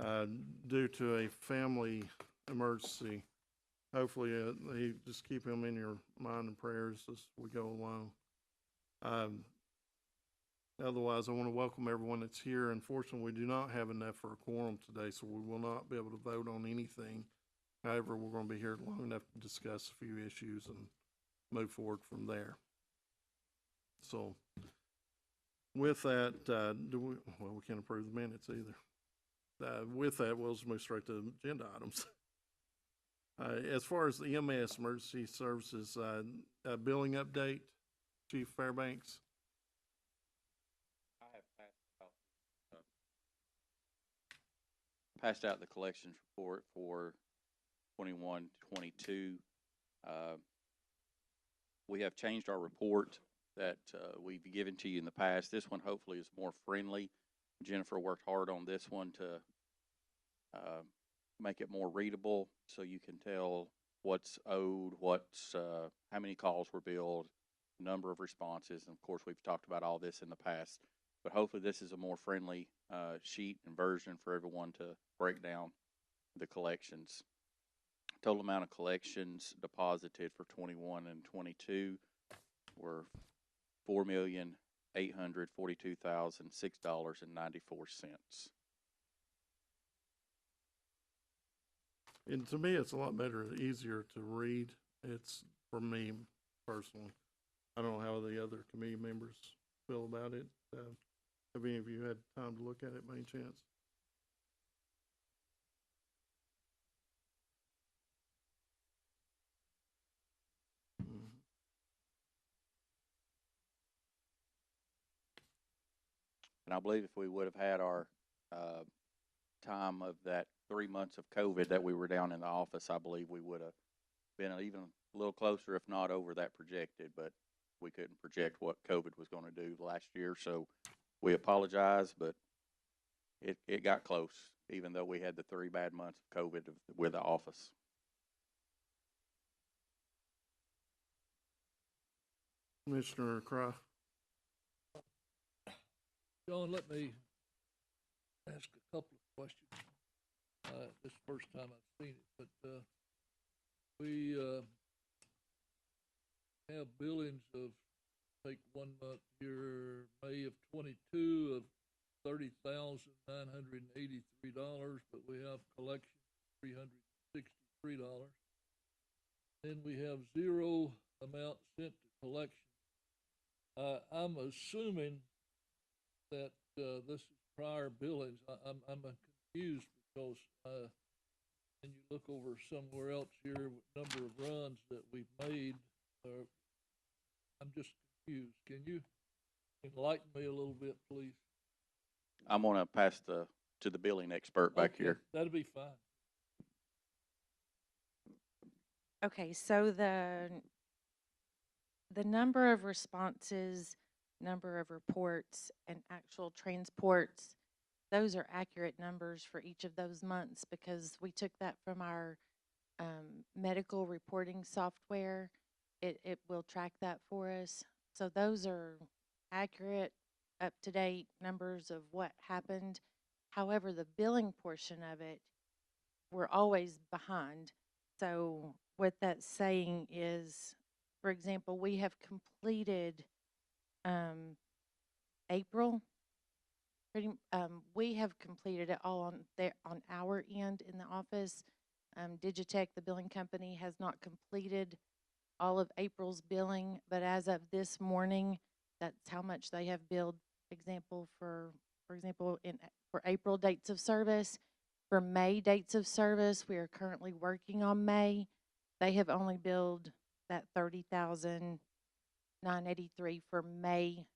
uh, due to a family emergency. Hopefully, they just keep him in your mind and prayers as we go along. Um, Otherwise, I want to welcome everyone that's here. Unfortunately, we do not have enough for a quorum today, so we will not be able to vote on anything. However, we're going to be here long enough to discuss a few issues and move forward from there. So, with that, we can't approve the minutes either. With that, we'll just move straight to agenda items. As far as the EMS emergency services billing update, Chief Fairbanks. I have passed out the collections report for 21-22. We have changed our report that we've given to you in the past. This one hopefully is more friendly. Jennifer worked hard on this one to make it more readable so you can tell what's owed, how many calls were billed, number of responses, and of course we've talked about all this in the past. But hopefully this is a more friendly sheet and version for everyone to break down the collections. Total amount of collections deposited for 21 and 22 were $4,842,006.94. And to me, it's a lot better, easier to read. It's for me personally. I don't know how the other committee members feel about it. Have any of you had time to look at it by any chance? And I believe if we would have had our time of that 3 months of COVID that we were down in the office, I believe we would have been even a little closer, if not over that projected, but we couldn't project what COVID was going to do last year. So we apologize, but it got close, even though we had the 3 bad months of COVID with the office. Commissioner Cry. John, let me ask a couple of questions. This is the first time I've seen it, but we have billings of, take 1 month here, May of 22 of $30,983, but we have collection $363. Then we have zero amount sent to collection. I'm assuming that this is prior billings. I'm confused because when you look over somewhere else here, number of runs that we've made, I'm just confused. Can you enlighten me a little bit, please? I'm going to pass to the billing expert back here. That'll be fine. Okay, so the number of responses, number of reports, and actual transports, those are accurate numbers for each of those months because we took that from our medical reporting software. It will track that for us. So those are accurate, up-to-date numbers of what happened. However, the billing portion of it, we're always behind. So what that's saying is, for example, we have completed April. We have completed it all on our end in the office. Digitech, the billing company, has not completed all of April's billing, but as of this morning, that's how much they have billed. For example, for April dates of service. For May dates of service, we are currently working on May. They have only billed that $30,983 for May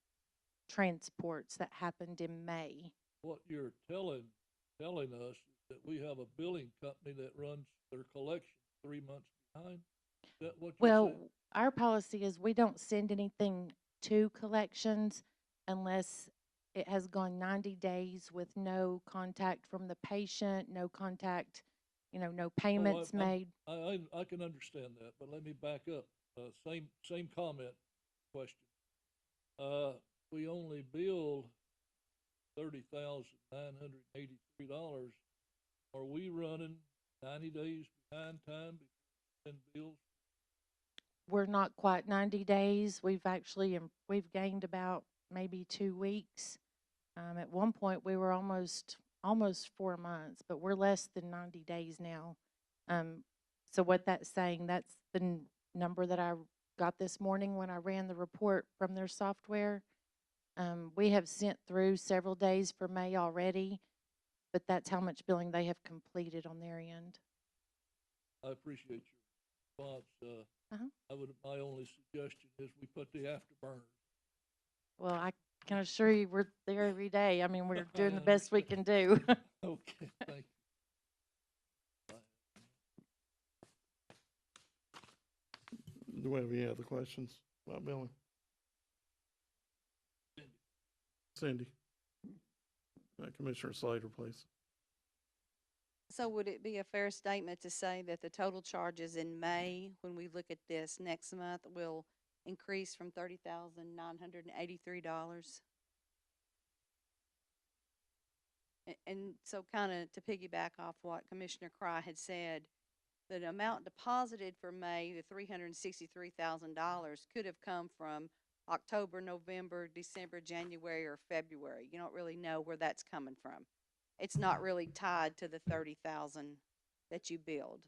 transports that happened in May. What you're telling us is that we have a billing company that runs their collection 3 months behind. Is that what you're saying? Well, our policy is we don't send anything to collections unless it has gone 90 days with no contact from the patient, no contact, no payments made. I can understand that, but let me back up. Same comment question. We only billed $30,983 are we running 90 days behind time because of bills? We're not quite 90 days. We've actually, we've gained about maybe 2 weeks. At one point, we were almost 4 months, but we're less than 90 days now. So what that's saying, that's the number that I got this morning when I ran the report from their software. We have sent through several days for May already, but that's how much billing they have completed on their end. I appreciate your response. Uh-huh. My only suggestion is we put the afterburners. Well, I can assure you we're there every day. I mean, we're I doing the best we can do. Okay, thank you. Do we have any other questions about billing? Cindy? Commissioner Slater, please. So would it be a fair statement to say that the total charges in May, when we look at this next month, will increase from $30,983? And so kind of to piggyback off what Commissioner Cry had said, the amount deposited for May, the $363,000, could have come from October, November, December, January, or February. You don't really know where that's coming from. It's not really tied to the 30,000 that you billed.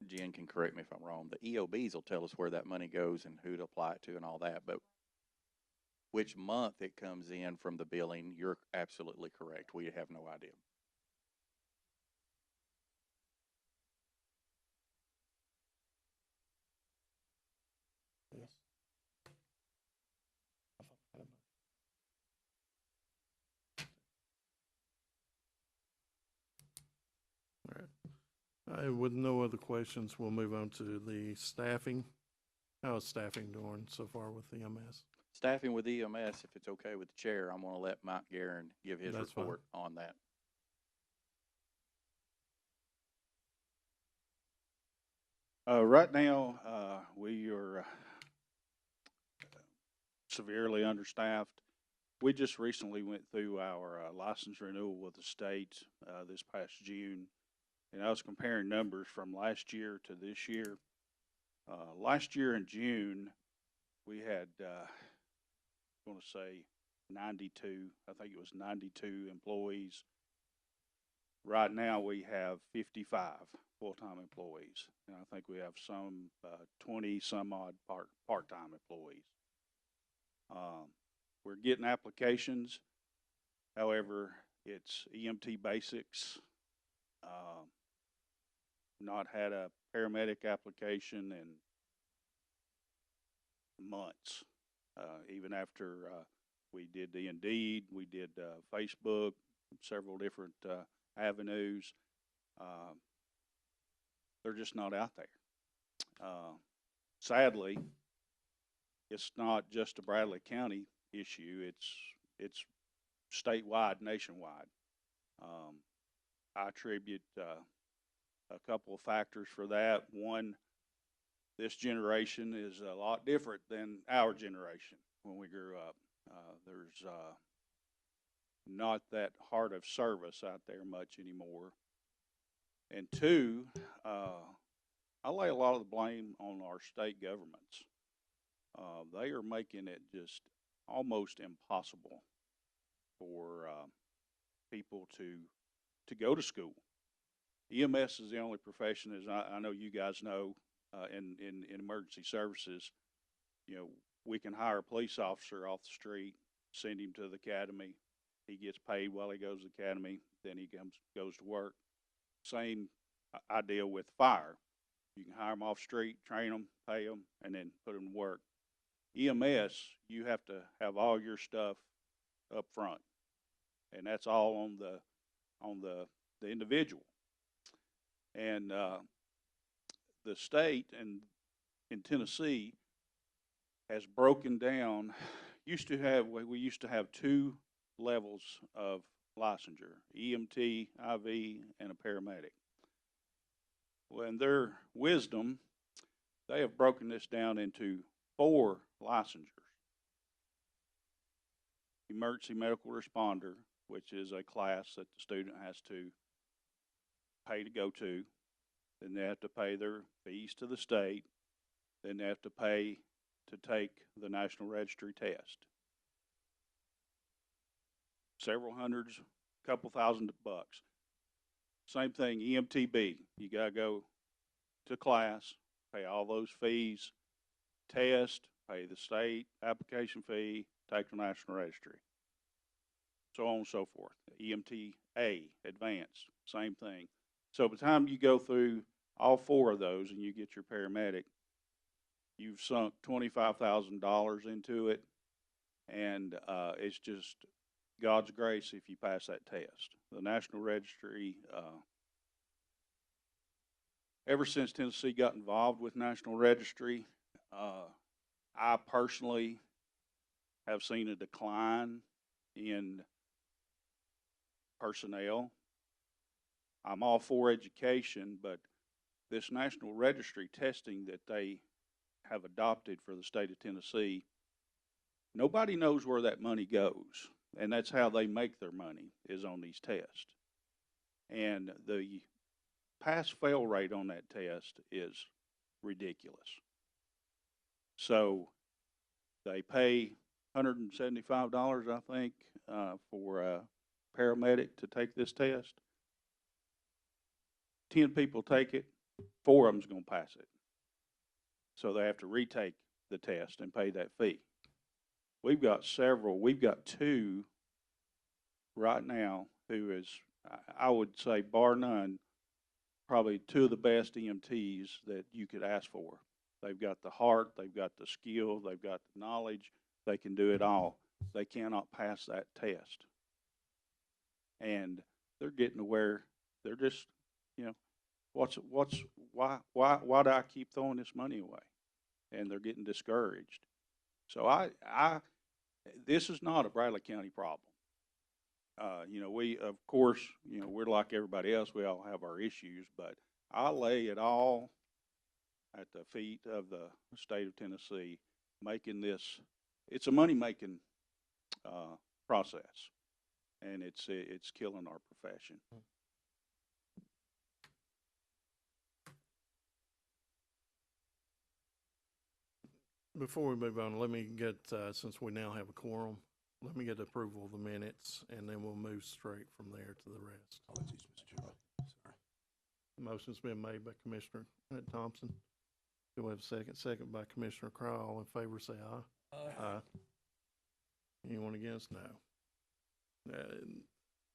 Jen can correct me if I'm wrong. The EOBs will tell us where that money goes and who to apply it to and all that, but which month it comes in from the billing, you're absolutely correct. We have no idea. Yes. All right. With no other questions, we'll move on to the staffing. How is staffing doing so far with EMS? Staffing with EMS, if it's okay with the chair, I'm going to let Mike Guerin give his That's fine. report on that. Right now, we are severely understaffed. We just recently went through our license renewal with the state this past June, and I was comparing numbers from last year to this year. Last year in June, we had, I want to say 92, I think it was 92 employees. Right now, we have 55 full-time employees, and I think we have some 20 some odd part-time employees. We're getting applications. However, it's EMT basics. Not had a paramedic application in months. Even after we did the Indeed, we did Facebook, several different avenues. They're just not out there. Sadly, it's not just a Bradley County issue. It's statewide, nationwide. I attribute a couple of factors for that. One, this generation is a lot different than our generation when we grew up. There's not that heart of service out there much anymore. And two, I lay a lot of the blame on our state governments. They are making it just almost impossible for people to go to school. EMS is the only profession, as I know you guys know, in emergency services. You know, we can hire a police officer off the street, send him to the academy. He gets paid while he goes to the academy, then he goes to work. Same idea with fire. You can hire them off the street, train them, pay them, and then put them to work. EMS, you have to have all your stuff up front, and that's all on the individual. And the state and in Tennessee has broken down. We used to have two levels of licensure: EMT, IV, and a paramedic. Well, in their wisdom, they have broken this down into 4 licensures: emergency medical responder, which is a class that the student has to pay to go to. Then they have to pay their fees to the state. Then they have to pay to take the National Registry test. Several hundreds, couple $1,000. Same thing, EMTB. You gotta go to class, pay all those fees, test, pay the state application fee, take the National Registry. So on and so forth. EMTA, advanced, same thing. So by the time you go through all 4 of those and you get your paramedic, you've sunk $25,000 into it, and it's just God's grace if you pass that test. The National Registry, ever since Tennessee got involved with National Registry, I personally have seen a decline in personnel. I'm all for education, but this National Registry testing that they have adopted for the state of Tennessee, nobody knows where that money goes. And that's how they make their money, is on these tests. And the pass-fail rate on that test is ridiculous. So they pay $175, I think, for a paramedic to take this test. 10 people take it, 4 of them's going to pass it. So they have to retake the test and pay that fee. We've got 2 right now who is, I would say, bar none, probably 2 of the best EMTs that you could ask for. They've got the heart, they've got the skill, they've got the knowledge, they can do it all. They cannot pass that test. And they're getting to where they're just, why do I keep throwing this money away? And they're getting discouraged. So this is not a Bradley County problem. We, of course, we're like everybody else. We all have our issues, but I lay it all at the feet of the state of Tennessee, making this, it's a money-making process, and it's killing our profession. Before we move on, let me get, since we now have a quorum, let me get approval of the minutes, and then we'll move straight from there to the rest. Apologies, Mr. Chairman. Sorry. Motion's been made by Commissioner Thompson. Do we have a second? Second by Commissioner Crowe. All in favor, say aye. Aye. Anyone against? No.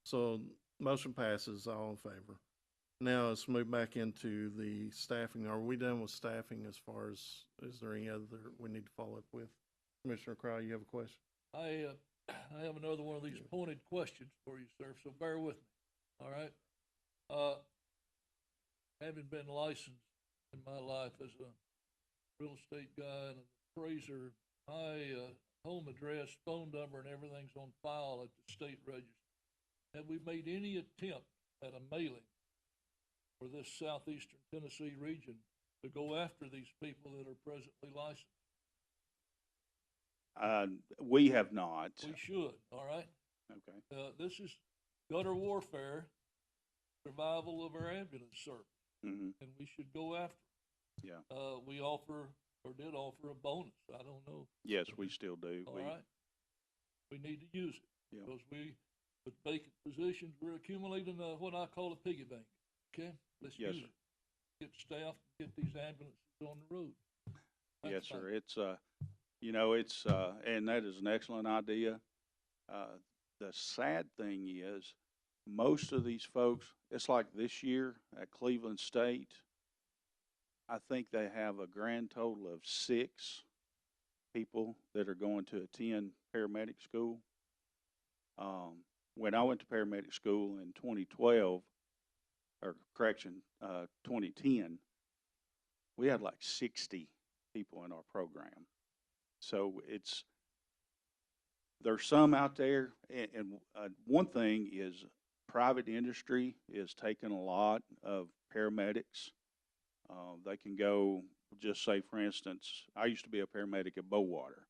So motion passes, all in favor. Now let's move back into the staffing. Are we done with staffing as far as, is there any other we need to follow up with? Commissioner Crowe, you have a question? I have another one of these pointed questions for you, sir, so bear with me, all right? Having been licensed in my life as a real estate guy and an appraiser, my home address, phone number, and everything's on file at the state register. Have we made any attempt at a mailing for this southeastern Tennessee region to go after these people that are presently licensed? We have not. We should, all right? Okay. This is gutter warfare, survival of our ambulance service, Mm-hmm. and we should go after it. Yeah. We offer, or did offer, a bonus. I don't know. Yes, we still do. All right. We need to use it. Yeah. Because with vacant positions, we're accumulating what I call a piggy bank. Okay? Let's Yes, use sir. it. Get staff, get these ambulances on the road. That's Yes, fine. sir. It's and that is an excellent idea. The sad thing is, most of these folks, it's like this year at Cleveland State, I think they have a grand total of 6 people that are going to attend paramedic school. When I went to paramedic school in 2012, 2010, we had like 60 people in our program. So there's some out there, and one thing is private industry is taking a lot of paramedics. They can go, just say, for instance, I used to be a paramedic at Bowater.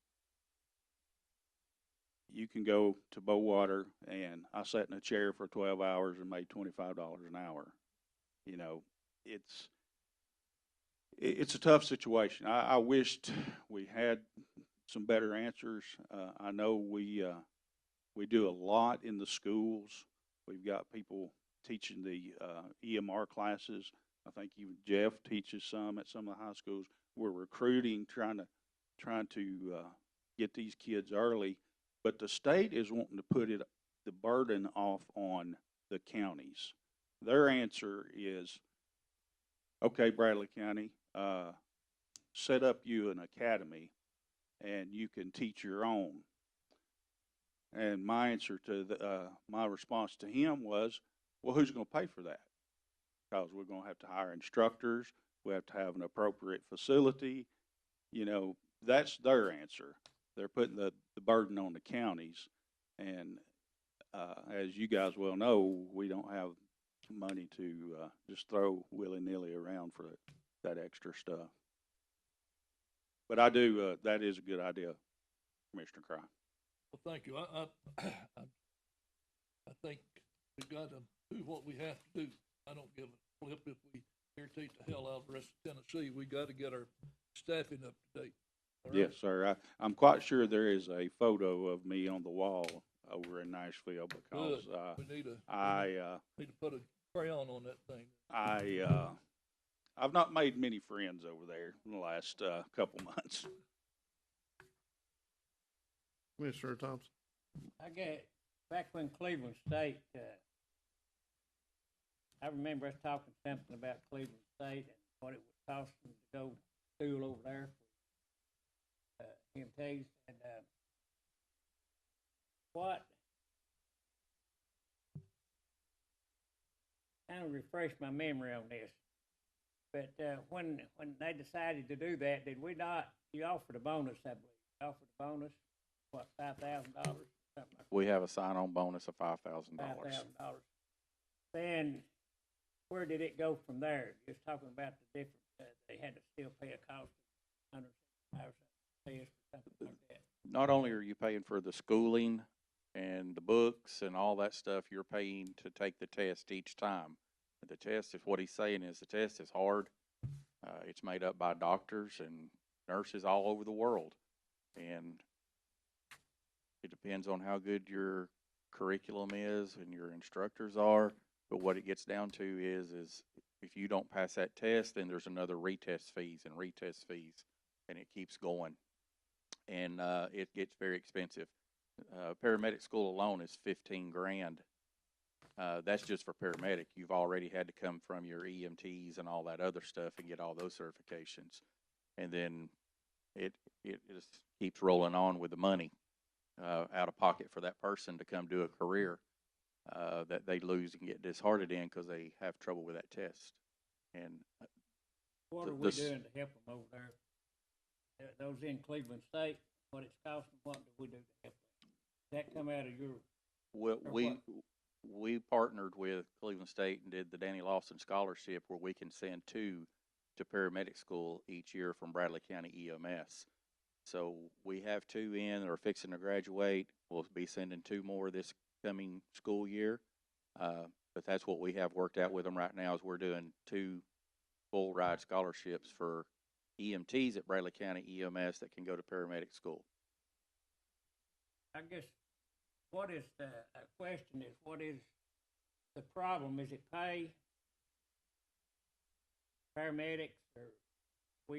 you can go to Bowater, and I sat in a chair for 12 hours and made $25 an hour. You know, it's it's a tough situation. I wished we had some better answers. I know we do a lot in the schools. We've got people teaching the EMR classes. I think even Jeff teaches some at some of the high schools. We're recruiting, trying to get these kids early, but the state is wanting to put the burden off on the counties. Their answer is, okay, Bradley County, set up you an academy, and you can teach your own. And my answer to my response to him was, well, who's going to pay for that? Because we're going to have to hire instructors. We have to have an appropriate facility. You know, that's their answer. They're putting the burden on the counties. And as you guys well know, we don't have money to just throw willy-nilly around for that extra stuff. But I do, that is a good idea, Commissioner Cry. Well, thank you. I think we got to do what we have to do. I don't give a flip if we irritate the hell out of the rest of Tennessee. We got to get our staffing up to date. All right? Yes, sir. I'm quite sure there is a photo of me on the wall over in Nashville because Good. We need to put a crayon on that thing. I've not made many friends over there in the last couple months. Commissioner Thompson. I get back when Cleveland State, I remember us talking something about Cleveland State and what it would cost them to go to school over there for EMTs, and what kind of refresh my memory on this. But when they decided to do that, did we not? You offered a bonus, I believe. You offered a bonus. What, $5,000? We have a sign-on bonus of $5,000. $5,000. Then where did it go from there? Just talking about the difference. They had to still pay a cost of $100 test or something like that. Not only are you paying for the schooling and the books and all that stuff, you're paying to take the test each time. The test is, what he's saying is, the test is hard. It's made up by doctors and nurses all over the world. And it depends on how good your curriculum is and your instructors are. But what it gets down to is if you don't pass that test, then there's another retest fees, and it keeps going. And it gets very expensive. Paramedic school alone is $15,000. That's just for paramedic. You've already had to come from your EMTs and all that other stuff and get all those certifications. And then it just keeps rolling on with the money out of pocket for that person to come do a career that they lose and get disheartened in because they have trouble with that test. And what are we doing to help them over there? Those in Cleveland State, what it's costing, what do we do to help them? Does that come out of your? Well, we partnered with Cleveland State and did the Danny Lawson Scholarship, where we can send 2 to paramedic school each year from Bradley County EMS. So we have 2 in that are fixing to graduate. We'll be sending 2 more this coming school year. But that's what we have worked out with them right now, is we're doing 2 full ride scholarships for EMTs at Bradley County EMS that can go to paramedic school. I guess what is the question is, what is the problem? Is it pay? Paramedics, or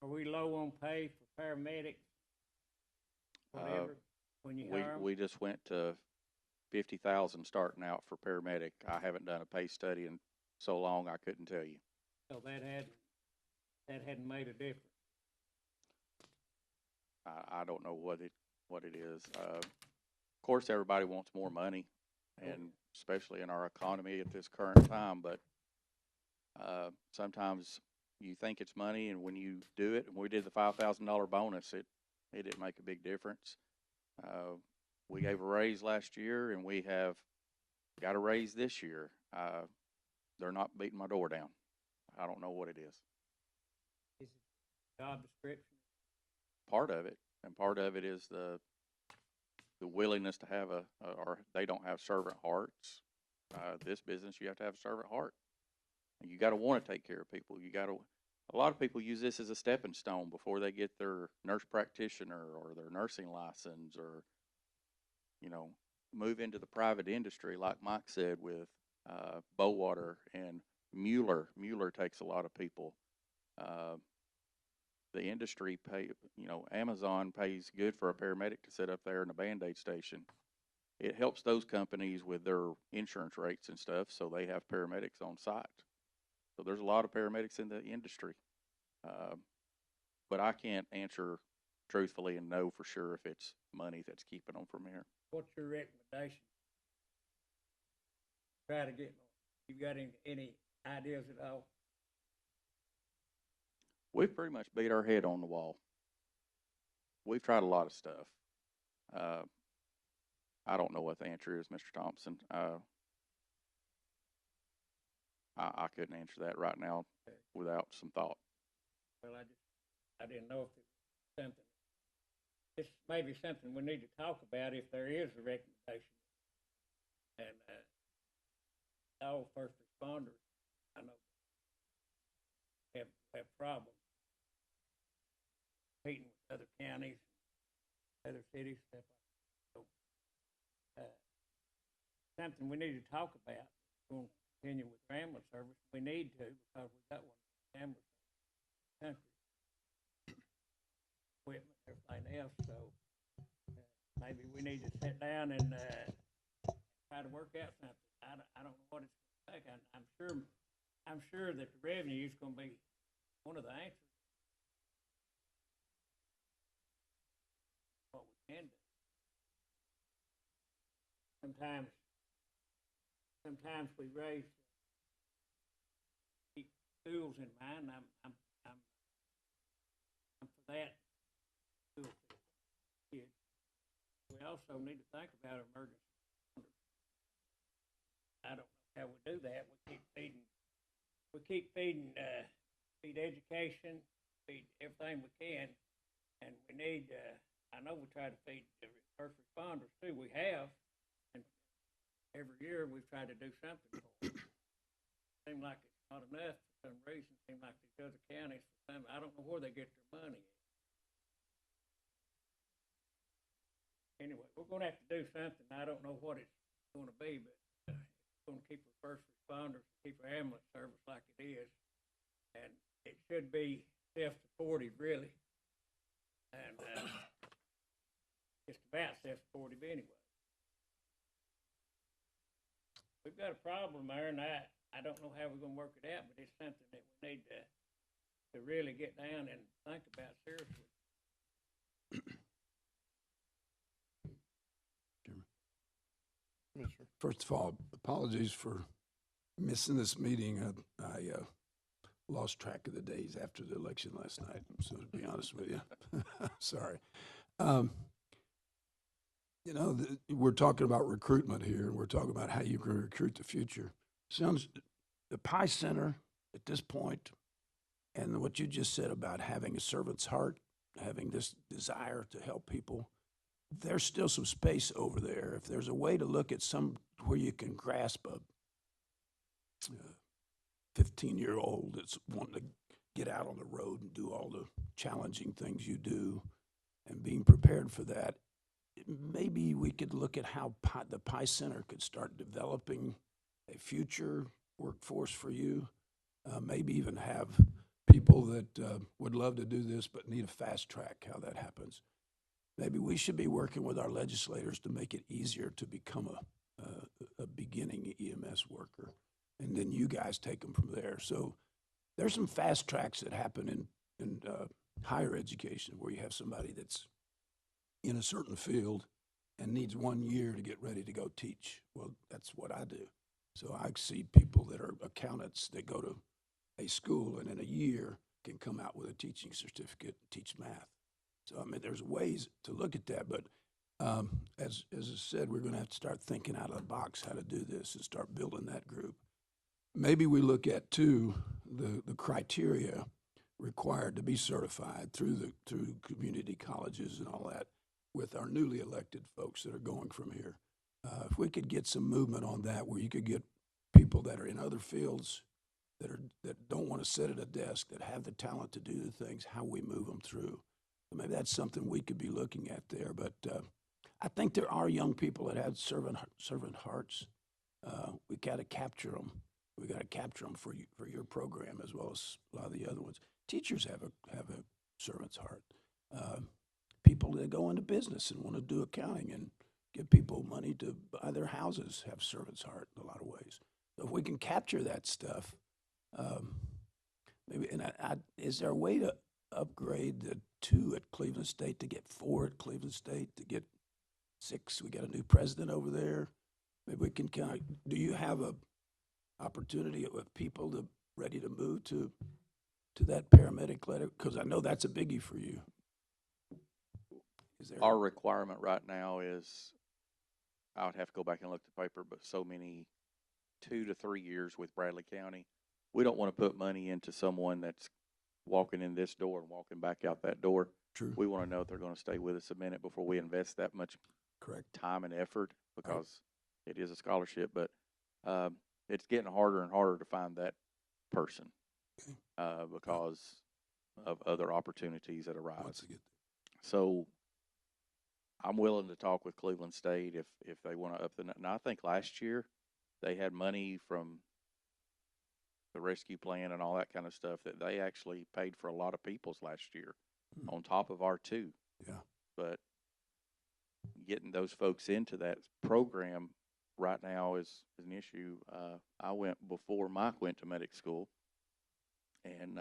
are we low on pay for paramedics? Whatever, when you hire 'em? We just went to 50,000 starting out for paramedic. I haven't done a pay study in so long I couldn't tell you. So that hadn't made a difference. I don't know what it is. Of course, everybody wants more money, and especially in our economy at this current time. But sometimes you think it's money, and when you do it, and we did the $5,000 bonus, it didn't make a big difference. We gave a raise last year, and we have got a raise this year. They're not beating my door down. I don't know what it is. Is it job description? Part of it, and part of it is the the willingness to have or they don't have servant hearts. This business, you have to have a servant heart. And you got to want to take care of people. A lot of people use this as a stepping stone before they get their nurse practitioner or their nursing license, or, move into the private industry, like Mike said, with Bowater and Mueller. Mueller takes a lot of people. The industry Amazon pays good for a paramedic to sit up there in a Band-Aid station. It helps those companies with their insurance rates and stuff, so they have paramedics on site. So there's a lot of paramedics in the industry. But I can't answer truthfully and know for sure if it's money that's keeping them from here. What's your recommendation? Try to get, you got any ideas at all? We've pretty much beat our head on the wall. We've tried a lot of stuff. I don't know what the answer is, Mr. Thompson. I couldn't answer that right now without some thought. Well, I didn't know if it was something. This may be something we need to talk about if there is a recommendation. And all first responders, I know, have problems competing with other counties, other cities, stuff like that. So, something we need to talk about. We're going to continue with our ambulance service. We need to, because we got one ambulance in the country. Equipment, everything else. So maybe we need to sit down and try to work out something. I don't know what it's going to take. I'm sure that the revenue is going to be one of the answers. What we can do. Sometimes we raise keep schools in mind. I'm for that. School kids. We also need to think about emergency. I don't know how we do that. We keep feeding feed education, feed everything we can, and we need. I know we try to feed the first responders too. We have, and every year we've tried to do something for them. Seems like it's not enough for some reason. Seems like these other counties, for some, I don't know where they get their money. Anyway, we're going to have to do something. I don't know what it's going to be, but it's going to keep our first responders, keep our ambulance service like it is. And it should be self-supportive, really. And just about self-supportive anyway. We've got a problem there, and I don't know how we're going to work it out, but it's something that we need to really get down and think about seriously. Yes, sir. First of all, apologies for missing this meeting. I lost track of the days after the election last night, so to be honest with you, sorry. We're talking about recruitment here, and we're talking about how you can recruit the future. Sounds the Pie Center at this point, and what you just said about having a servant's heart, having this desire to help people, there's still some space over there. If there's a way to look at some where you can grasp a 15-year-old that's wanting to get out on the road and do all the challenging things you do and being prepared for that, maybe we could look at how the Pie Center could start developing a future workforce for you. Maybe even have people that would love to do this but need a fast track, how that happens. Maybe we should be working with our legislators to make it easier to become a beginning EMS worker, and then you guys take them from there. So there's some fast tracks that happen in higher education where you have somebody that's in a certain field and needs 1 year to get ready to go teach. Well, that's what I do. So I see people that are accountants that go to a school and in a year can come out with a teaching certificate and teach math. So, I mean, there's ways to look at that, but as I said, we're going to have to start thinking out of the box how to do this and start building that group. Maybe we look at, too, the criteria required to be certified through community colleges and all that. with our newly elected folks that are going from here. If we could get some movement on that, where you could get people that are in other fields that don't want to sit at a desk, that have the talent to do the things, how we move them through. So maybe that's something we could be looking at there. But I think there are young people that have servant hearts. We got to capture them. We got to capture them for your program as well as a lot of the other ones. Teachers have a servant's heart. People that go into business and want to do accounting and give people money to buy their houses have servant's heart in a lot of ways. So if we can capture that stuff, maybe. And is there a way to upgrade the 2 at Cleveland State to get 4 at Cleveland State to get 6? We got a new president over there. Maybe we can kind of. Do you have a opportunity with people ready to move to that paramedic letter? Because I know that's a biggie for you. Is there Our requirement right now is, I would have to go back and look at the paper, but so many 2 to 3 years with Bradley County. We don't want to put money into someone that's walking in this door and walking back out that door. true? We want to know if they're going to stay with us a minute before we invest that much Correct. time and effort, because it is a scholarship, but it's getting harder and harder to find that person because of other opportunities that arise. Once again, So I'm willing to talk with Cleveland State if they want to up the. And I think last year they had money from the rescue plan and all that kind of stuff that they actually paid for a lot of people's last year on top of our 2. Yeah. But getting those folks into that program right now is an issue. I went before Mike went to medic school, and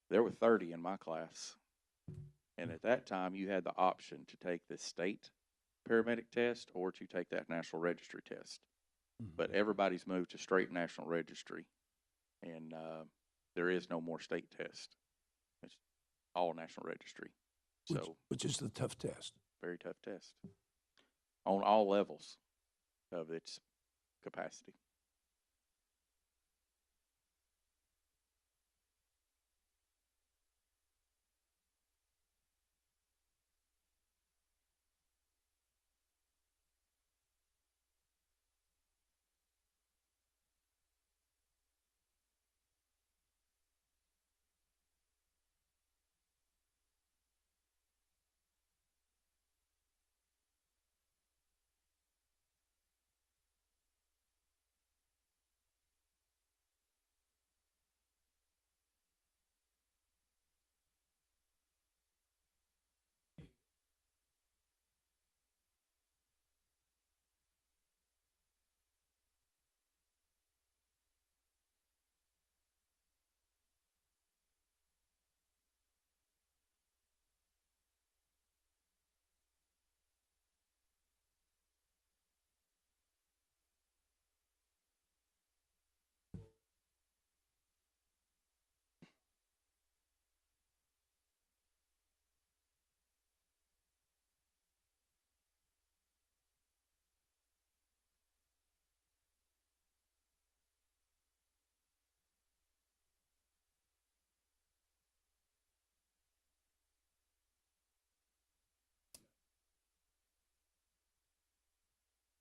there were 30 in my class. And at that time, you had the option to take the state paramedic test or to take that national registry test. But everybody's moved to straight national registry, and there is no more state test. It's all national registry. So which is the tough test. very tough test on all levels of its capacity.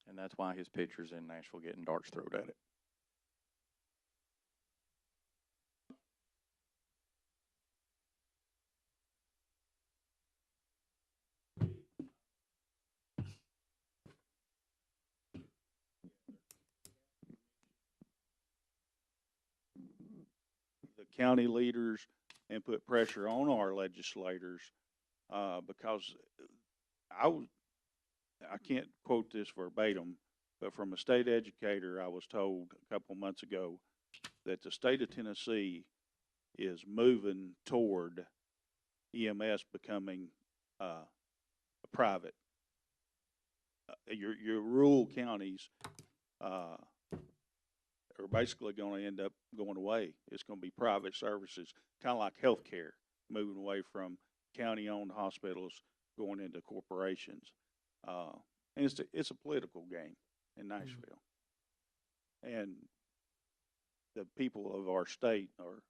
And that's why his picture's in Nashville getting darts thrown at it. The county leaders and put pressure on our legislators, because I can't quote this verbatim, but from a state educator, I was told a couple months ago that the state of Tennessee is moving toward EMS becoming private. Your rural counties are basically going to end up going away. It's going to be private services, kind of like healthcare, moving away from county-owned hospitals, going into corporations. And it's a political game in Nashville, and the people of our state are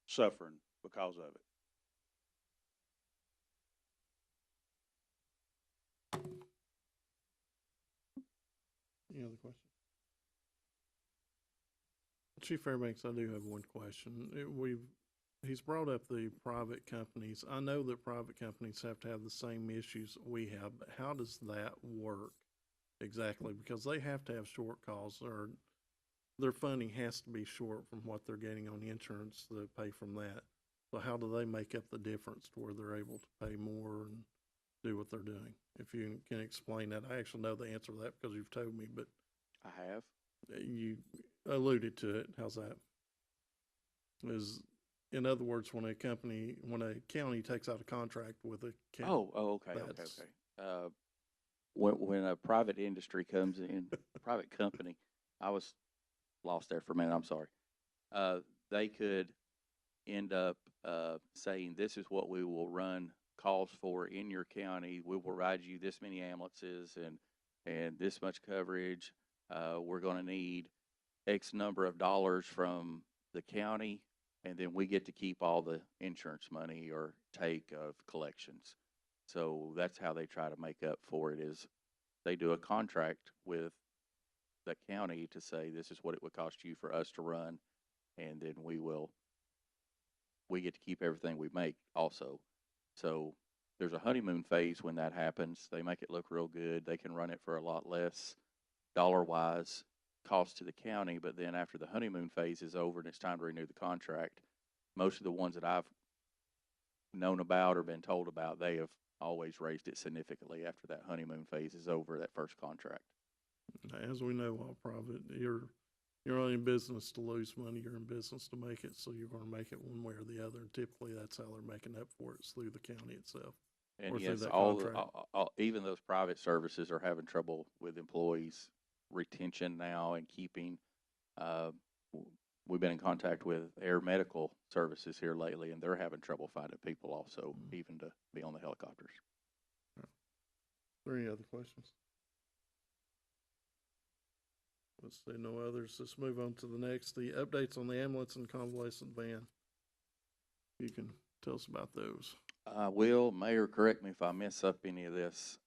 suffering because of it. Any other questions? Chief Fairbanks, I do have one question. He's brought up the private companies. I know that private companies have to have the same issues we have, but how does that work exactly? Because they have to have short calls, or their funding has to be short from what they're getting on insurance to pay from that. So how do they make up the difference to where they're able to pay more and do what they're doing? If you can explain that. I actually know the answer to that because you've told me, but I have. you alluded to it. How's that? In other words, when a county takes out a contract with a county. Okay. That's- When a private industry comes in, private company, I was lost there for a minute. I'm sorry. They could end up saying, "This is what we will run calls for in your county. We will provide you this many ambulances and this much coverage. We're going to need X number of dollars from the county, and then we get to keep all the insurance money or take of collections." So that's how they try to make up for it, is they do a contract with the county to say, this is what it would cost you for us to run, and then we get to keep everything we make also. So there's a honeymoon phase when that happens. They make it look real good. They can run it for a lot less dollar-wise cost to the county, but then after the honeymoon phase is over and it's time to renew the contract, most of the ones that I've known about or been told about, they have always raised it significantly after that honeymoon phase is over, that first contract. As we know, all private, you're only in business to lose money. You're in business to make it, so you're going to make it one way or the other. And typically, that's how they're making up for it, is through the county itself. And Or through yes, that all, contract. even those private services are having trouble with employees retention now and keeping. We've been in contact with Air Medical Services here lately, and they're having trouble finding people also, even to be on the helicopters. Are there any other questions? Let's see, no others. Let's move on to the next. The updates on the ambulance and convalescent van. You can tell us about those. I will. Mayor, correct me if I mess up any of this.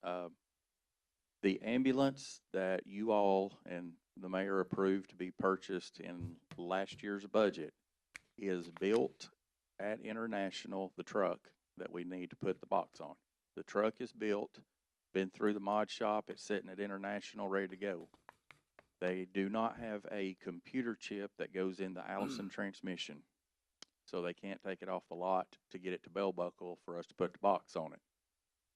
The ambulance that you all and the mayor approved to be purchased in last year's budget is built at International, the truck that we need to put the box on. The truck is built, been through the mod shop, it's sitting at International, ready to go. They do not have a computer chip that goes in the Allison transmission, so they can't take it off the lot to get it to bell buckle for us to put the box on it.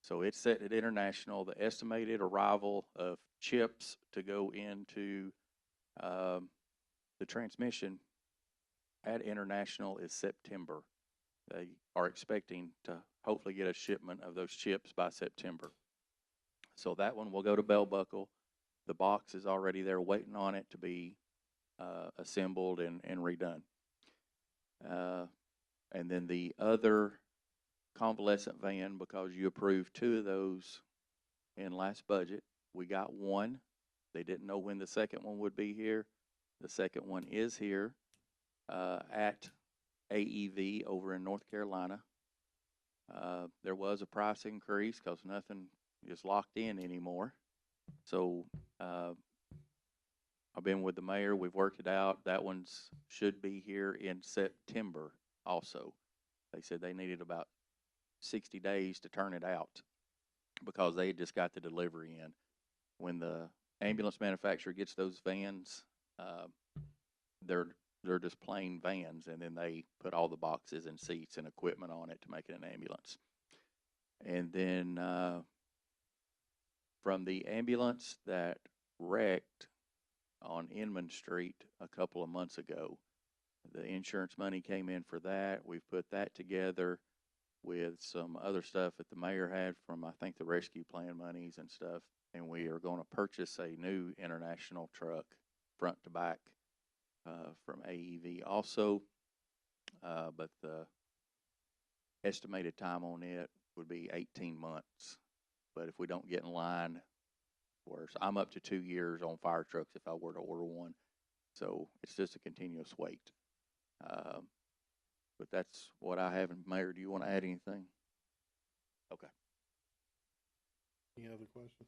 So it's set at International. The estimated arrival of chips to go into the transmission at International is September. They are expecting to hopefully get a shipment of those chips by September. So that one will go to bell buckle. The box is already there waiting on it to be assembled and redone. And then the other convalescent van, because you approved 2 of those in last budget, we got one. They didn't know when the second one would be here. The second one is here at AEV over in North Carolina. There was a price increase because nothing is locked in anymore. So I've been with the mayor. We've worked it out. That one's should be here in September also. They said they needed about 60 days to turn it out because they just got the delivery in. When the ambulance manufacturer gets those vans, they're just plain vans, and then they put all the boxes and seats and equipment on it to make it an ambulance. And then from the ambulance that wrecked on Inman Street a couple of months ago, the insurance money came in for that. We've put that together with some other stuff that the mayor had from, I think, the rescue plan monies and stuff. And we are going to purchase a new International truck, front to back, from AEV also. But the estimated time on it would be 18 months. But if we don't get in line, worse. I'm up to 2 years on fire trucks if I were to order one. So it's just a continuous wait. But that's what I have. And Mayor, do you want to add anything? Okay. Any other questions?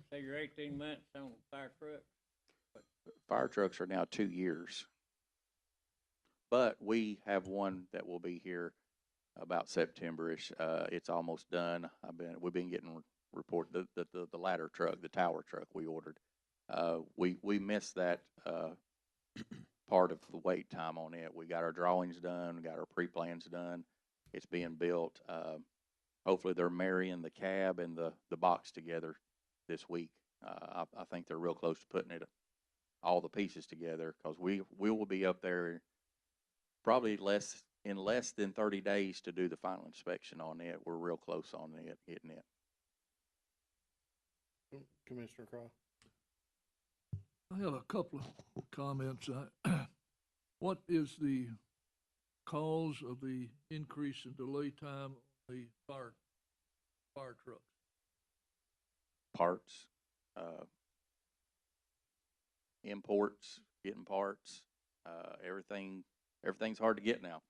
Say figure 18 months on fire truck. Fire trucks are now 2 years. But we have one that will be here about September-ish. It's almost done. We've been getting report, the ladder truck, the tower truck we ordered. We missed that, part of the wait time on it. We got our drawings done, got our pre-plans done. It's being built. Hopefully they're marrying the cab and the box together this week. I think they're real close to putting all the pieces together, because we will be up there probably in less than 30 days to do the final inspection on it. We're real close on it, hitting it. Commissioner Craw. I have a couple of comments. What is the cause of the increase in delay time on the fire trucks? Parts, imports, getting parts, everything's hard to get now.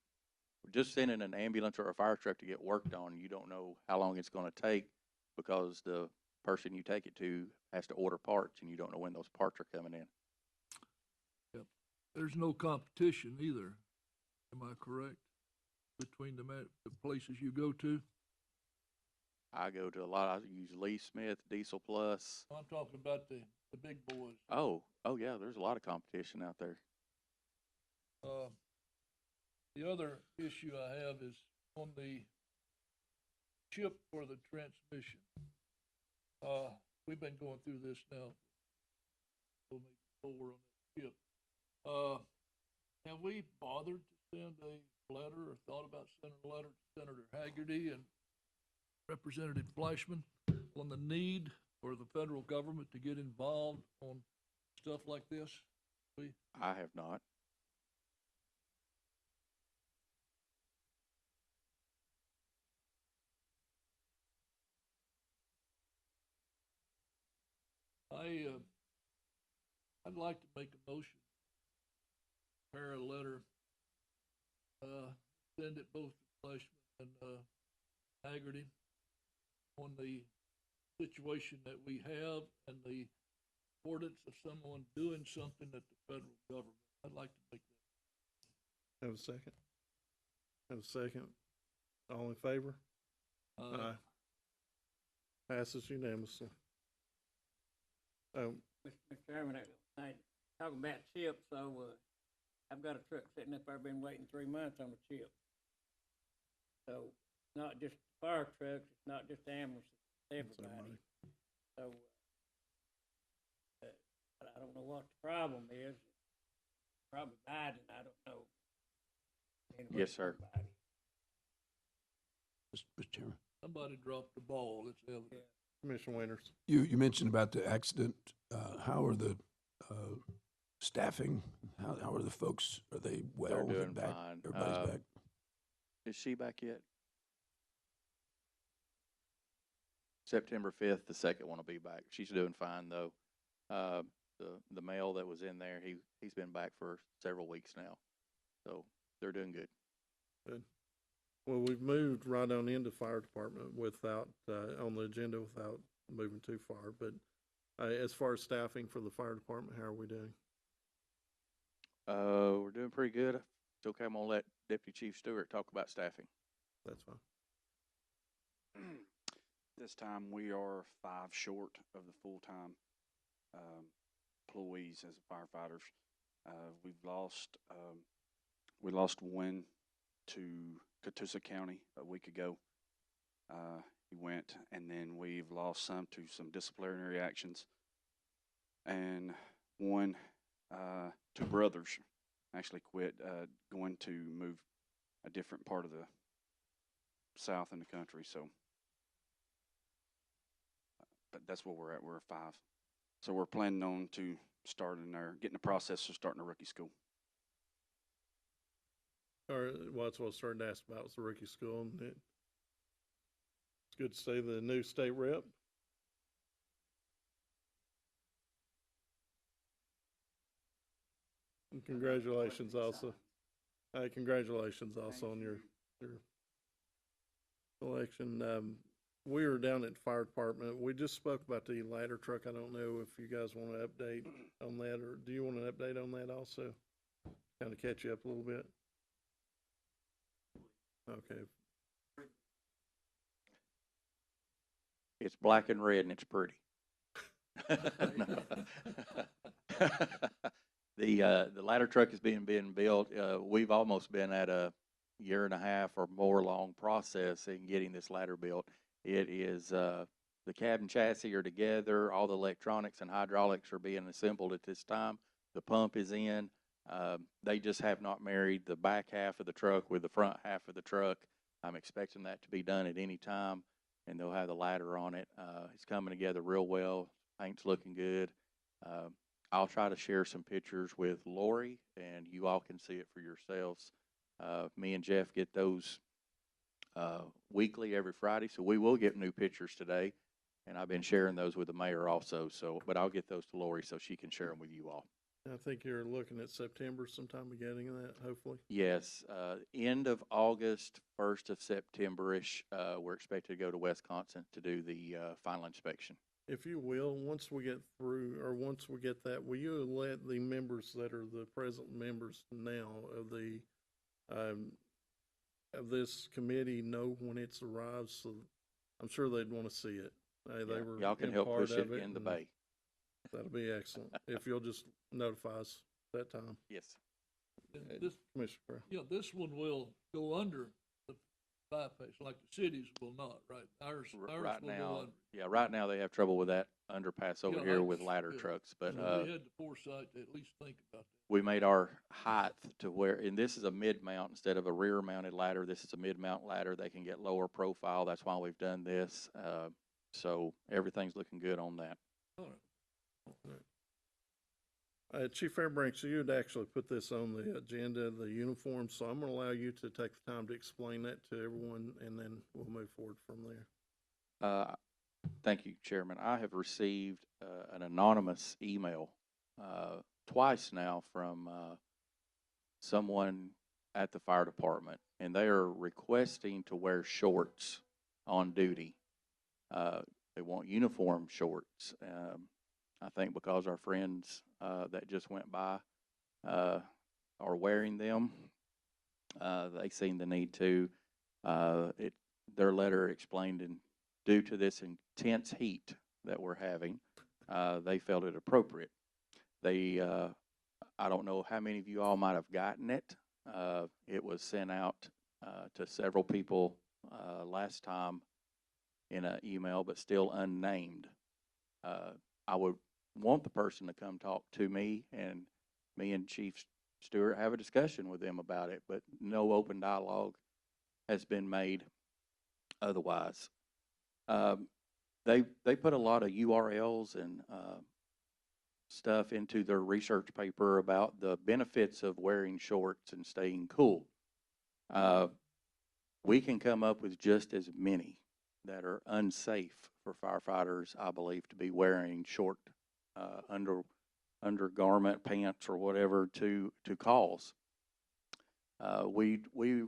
Just sending an ambulance or a fire truck to get worked on, you don't know how long it's gonna take, because the person you take it to has to order parts, and you don't know when those parts are coming in. Yep. There's no competition either, am I correct, between the places you go to? I go to a lot. I use Lee Smith, Diesel Plus. I'm talking about the big boys. Oh yeah, there's a lot of competition out there. The other issue I have is on the chip for the transmission. We've been going through this now, maybe 4 on the chip. Have we bothered to send a letter, or thought about sending a letter to Senator Haggerty and Representative Fleischman on the need for the federal government to get involved on stuff like this? I have not. I'd like to make a motion, prepare a letter, send it both to Fleischman and Haggerty on the situation that we have and the importance of someone doing something at the federal government. I'd like to make that. Have a second? Have a second? All in favor? Aye. Passes unanimously. Mr. Chairman, talking about chips, so, I've got a truck sitting up there, been waiting 3 months on a chip. So, not just fire trucks, it's not just ambulances, it's everybody. So, I don't know what the problem is. Probably Biden, I don't know. Anyway, Yes, sir. somebody. Mr. Chairman. Somebody dropped the ball, it's evident. Yeah. Commissioner Winters. You mentioned about the accident. How are the staffing? How are the folks? Are they well? They're Is it doing back? fine. Everybody's back. Is she back yet? September 5th, the second one will be back. She's doing fine though. The male that was in there, he's been back for several weeks now, so they're doing good. Good. Well, we've moved right on into fire department without, on the agenda without moving too far, but as far as staffing for the fire department, how are we doing? We're doing pretty good. It's okay, I'm gonna let Deputy Chief Stewart talk about staffing. That's fine. This time we are 5 short of the full-time employees as firefighters. We lost one to Catoosa County a week ago. He went, and then we've lost some to some disciplinary actions, and one, 2 brothers actually quit, going to move a different part of the south in the country. So, but that's where we're at. We're 5. So we're planning on to getting the process of starting a rookie school. Or, well, that's what I started to ask about, was the rookie school, and it's good to see the new state rep. And congratulations also. Congratulations also on your election. we were down at the fire department. We just spoke about the ladder truck. I don't know if you guys want to update on that, or do you want an update on that also? Kind of catch you up a little bit? Okay. It's black and red and it's pretty. The ladder truck is being built. We've almost been at a year and a half or more long process in getting this ladder built. It is, the cabin chassis are together, all the electronics and hydraulics are being assembled at this time. The pump is in. They just have not married the back half of the truck with the front half of the truck. I'm expecting that to be done at any time, and they'll have the ladder on it. It's coming together real well. Paint's looking good. I'll try to share some pictures with Lori, and you all can see it for yourselves. Me and Jeff get those weekly every Friday, so we will get new pictures today, and I've been sharing those with the mayor also. So, but I'll get those to Lori so she can share them with you all. I think you're looking at September sometime beginning of that, hopefully. Yes, end of August, 1st of September-ish, we're expected to go to Wisconsin to do the final inspection. If you will, once we get through, or once we get that, will you let the members that are the present members now of this committee know when it's arrives? So I'm sure they'd want to see it. They Yeah, were y'all can in help part push it of in the and bay. That'll be excellent. If you'll just notify us that time. Yes. And this, Commissioner Crowe. you know, this one will go under the bypass, like the cities will not, right? Ours Right will go now, under. yeah, right now they have trouble with that underpass over Yeah, here I- with ladder yeah. trucks, but So we had the foresight to at least think about that. we made our height to where, and this is a mid-mount instead of a rear-mounted ladder. This is a mid-mount ladder. They can get lower profile. That's why we've done this. So everything's looking good on that. All right. Chief Fairbanks, you had actually put this on the agenda, the uniform, so I'm going to allow you to take the time to explain that to everyone, and then we'll move forward from there. Thank you, Chairman. I have received an anonymous email twice now from someone at the fire department, and they are requesting to wear shorts on duty. They want uniform shorts. I think because our friends that just went by are wearing them, they seen the need to. Their letter explained, and due to this intense heat that we're having, they felt it appropriate. They, I don't know how many of you all might have gotten it. It was sent out to several people last time in an email, but still unnamed. I would want the person to come talk to me, and me and Chief Stewart have a discussion with them about it, but no open dialogue has been made otherwise. They put a lot of URLs and stuff into their research paper about the benefits of wearing shorts and staying cool. We can come up with just as many that are unsafe for firefighters, I believe, to be wearing short undergarment, pants, or whatever to calls. We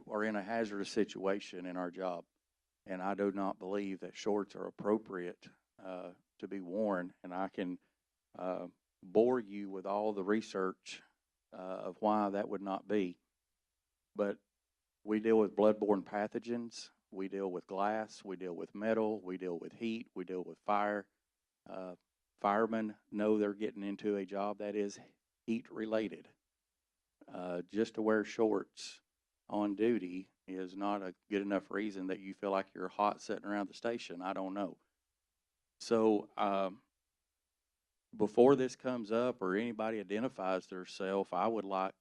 are in a hazardous situation in our job, and I do not believe that shorts are appropriate to be worn. And I can bore you with all the research of why that would not be. But we deal with bloodborne pathogens. We deal with glass. We deal with metal. We deal with heat. We deal with fire. Firemen know they're getting into a job that is heat related. Just to wear shorts on duty is not a good enough reason that you feel like you're hot sitting around the station. I don't know. So before this comes up or anybody identifies themselves, I would like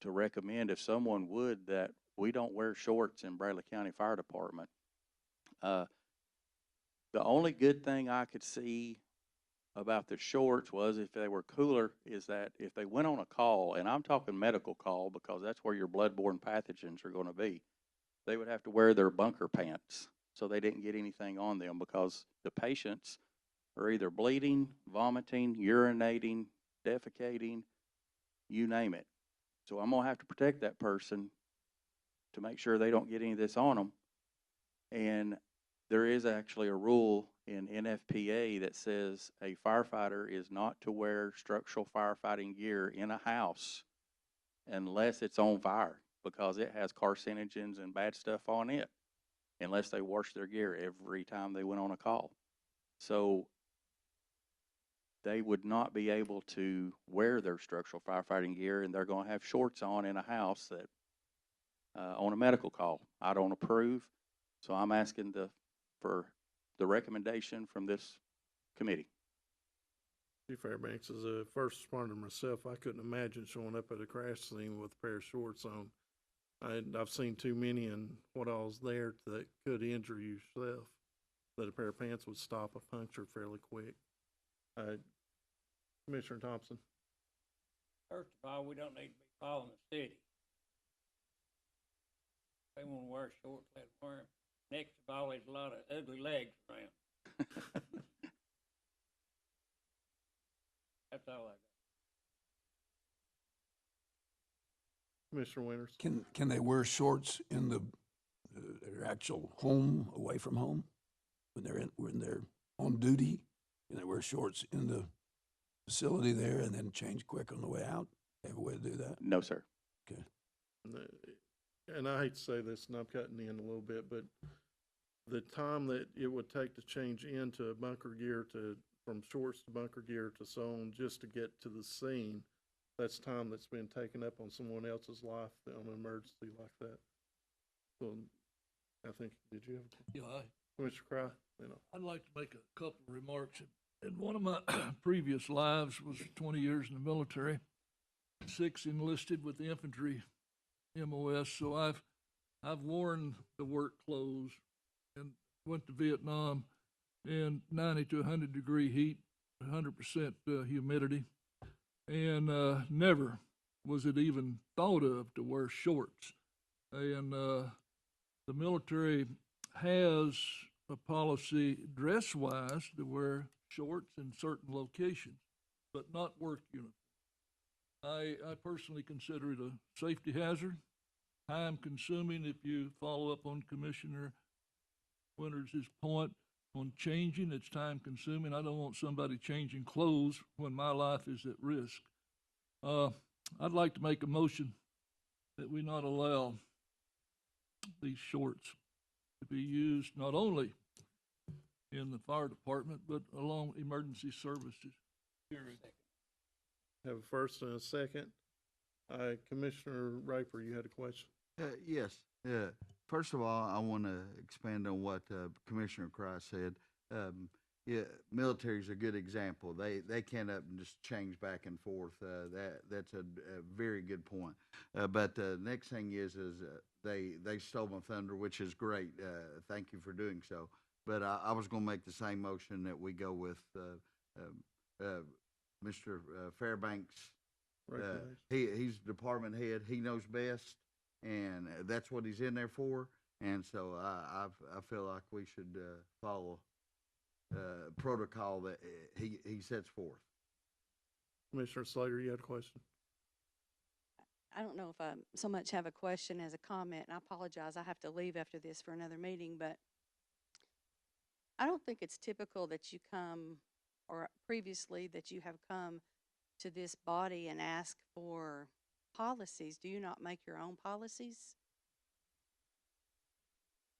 to recommend, if someone would, that we don't wear shorts in Bradley County Fire Department. The only good thing I could see about the shorts was, if they were cooler, is that if they went on a call, and I'm talking medical call because that's where your bloodborne pathogens are going to be, they would have to wear their bunker pants so they didn't get anything on them, because the patients are either bleeding, vomiting, urinating, defecating, you name it. So I'm going to have to protect that person to make sure they don't get any of this on them. And There is actually a rule in NFPA that says a firefighter is not to wear structural firefighting gear in a house unless it's on fire, because it has carcinogens and bad stuff on it, unless they wash their gear every time they went on a call. So they would not be able to wear their structural firefighting gear, and they're going to have shorts on in a house that, on a medical call. I don't approve, so I'm asking for the recommendation from this committee. Chief Fairbanks, as a first responder myself, I couldn't imagine showing up at a crash scene with a pair of shorts on. I've seen too many, and what I was there that could injure yourself, that a pair of pants would stop a puncture fairly quick. Commissioner Thompson? First of all, we don't need to be following the city. They want to wear shorts, let them wear 'em. Next of all, there's a lot of ugly legs around. That's all I got. Commissioner Winters? Can they wear shorts in their actual home, away from home? When they're on duty, can they wear shorts in the facility there and then change quick on the way out? They have a way to do that? No, sir. Okay. And I hate to say this, and I'm cutting in a little bit, but the time that it would take to change into bunker gear from shorts to bunker gear to so on, just to get to the scene, that's time that's been taken up on someone else's life on an emergency like that. So I think, did you have a Yeah, Commissioner Cry? You know. I'd like to make a couple of remarks. In one of my previous lives was 20 years in the military, 6 enlisted with the infantry MOS. So I've worn the work clothes and went to Vietnam in 90 to 100 degree heat, 100% humidity, and never was it even thought of to wear shorts. And the military has a policy dress-wise to wear shorts in certain locations, but not work uniform. I personally consider it a safety hazard, time-consuming. If you follow up on Commissioner Winters' point on changing, it's time-consuming. I don't want somebody changing clothes when my life is at risk. I'd like to make a motion that we not allow these shorts to be used not only in the fire department, but along emergency services. Period. Have a first and a second. Commissioner Raper, you had a question? Yes. First of all, I want to expand on what Commissioner Cry said. Yeah, military is a good example. They can't up and just change back and forth. That's a very good point. But the next thing is they stole my thunder, which is great. Thank you for doing so. But I was going to make the same motion that we go with Mr. Fairbanks. He's department head. He knows best, and that's what he's in there for. And so I feel like we should follow protocol that he sets forth. Commissioner Slater, you had a question? I don't know if I so much have a question as a comment, and I apologize. I have to leave after this for another meeting, but I don't think it's typical that you come, or previously that you have come to this body and ask for policies. Do you not make your own policies?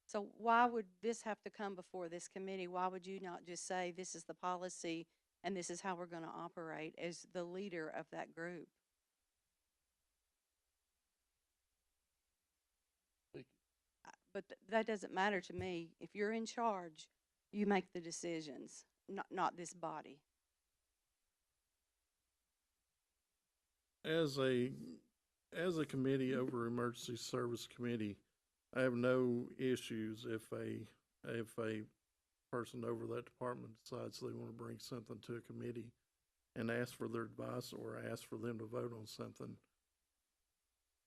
So why would this have to come before this committee? Why would you not just say, this is the policy and this is how we're going to operate as the leader of that group? But that doesn't matter to me. If you're in charge, you make the decisions, not this body. As a committee over emergency service committee, I have no issues if a person over that department decides they want to bring something to a committee and ask for their advice or ask for them to vote on something.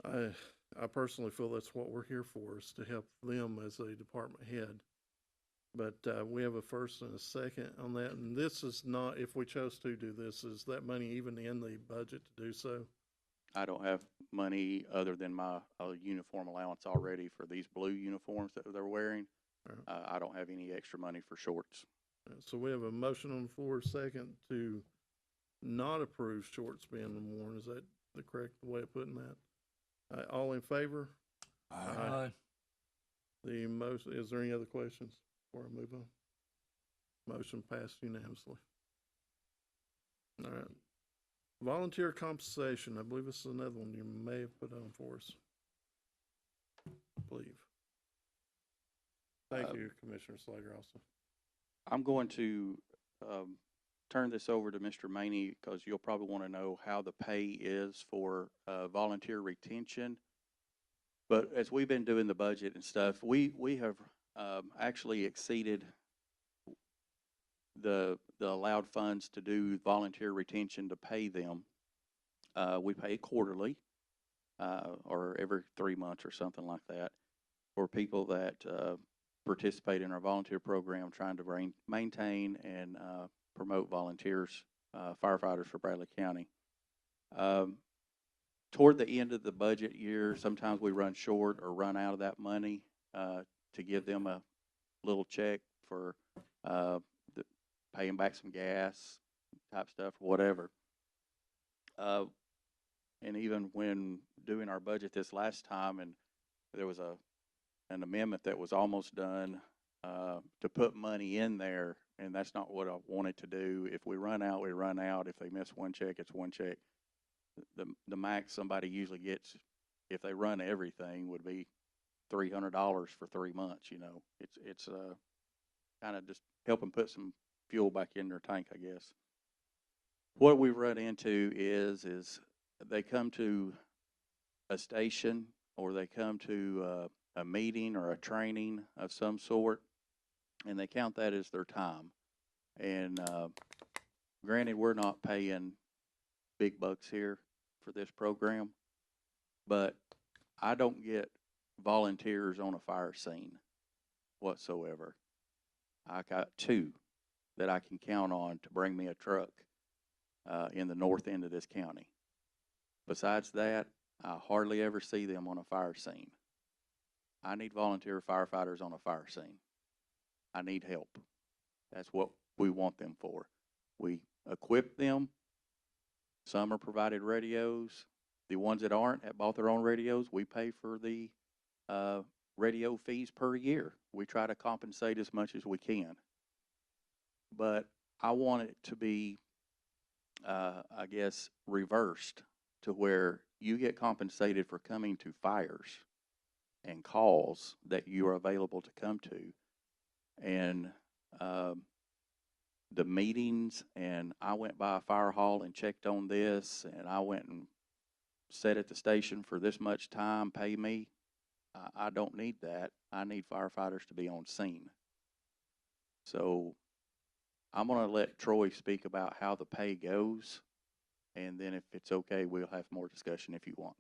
I personally feel that's what we're here for, is to help them as a department head. But we have a first and a second on that, and this is not, if we chose to do this, is that money even in the budget to do so? I don't have money other than my uniform allowance already for these blue uniforms that they're wearing. I don't have any extra money for shorts. So we have a motion on the floor, second, to not approve shorts being worn. Is that the correct way of putting that? All in favor? Aye. The motion, is there any other questions before I move on? Motion passed unanimously. All right. Volunteer compensation, I believe this is another one you may have put on for us. I believe. Thank you, Commissioner Slater, also. I'm going to turn this over to Mr. Maney because you'll probably want to know how the pay is for volunteer retention. But as we've been doing the budget and stuff, we have actually exceeded the allowed funds to do volunteer retention to pay them. We pay quarterly or every 3 months or something like that for people that participate in our volunteer program, trying to maintain and promote volunteers, firefighters for Bradley County. Toward the end of the budget year, sometimes we run short or run out of that money to give them a little check for paying back some gas type stuff or whatever. And even when doing our budget this last time, and there was an amendment that was almost done to put money in there, and that's not what I wanted to do. If we run out, we run out. If they miss one check, it's one check. The max somebody usually gets, if they run everything, would be $300 for 3 months. You know, it's kind of just help them put some fuel back in their tank, I guess. What we run into is they come to a station or they come to a meeting or a training of some sort, and they count that as their time. And granted, we're not paying big bucks here for this program, but I don't get volunteers on a fire scene whatsoever. I got 2 that I can count on to bring me a truck in the north end of this county. Besides that, I hardly ever see them on a fire scene. I need volunteer firefighters on a fire scene. I need help. That's what we want them for. We equip them. Some are provided radios. The ones that aren't have bought their own radios, we pay for the radio fees per year. We try to compensate as much as we can. But I want it to be, I guess, reversed to where you get compensated for coming to fires and calls that you are available to come to. And the meetings, and I went by a fire hall and checked on this, and I went and sat at the station for this much time, pay me. I don't need that. I need firefighters to be on scene. So I'm going to let Troy speak about how the pay goes, and then if it's okay, we'll have more discussion if you want.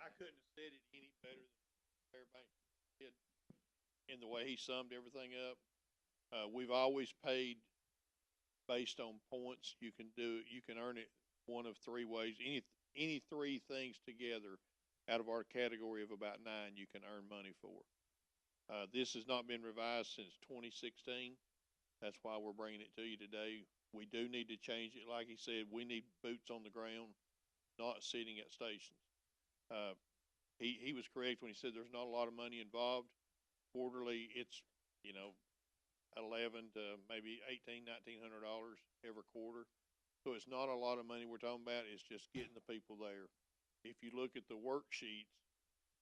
I couldn't have said it any better than Fairbanks did in the way he summed everything up. We've always paid based on points. You can earn it one of 3 ways. Any 3 things together out of our category of about 9 you can earn money for. This has not been revised since 2016. That's why we're bringing it to you today. We do need to change it. Like he said, we need boots on the ground, not sitting at stations. He was correct when he said there's not a lot of money involved. Quarterly, it's, $11 to maybe $1,900 every quarter. So it's not a lot of money we're talking about. It's just getting the people there. If you look at the worksheets,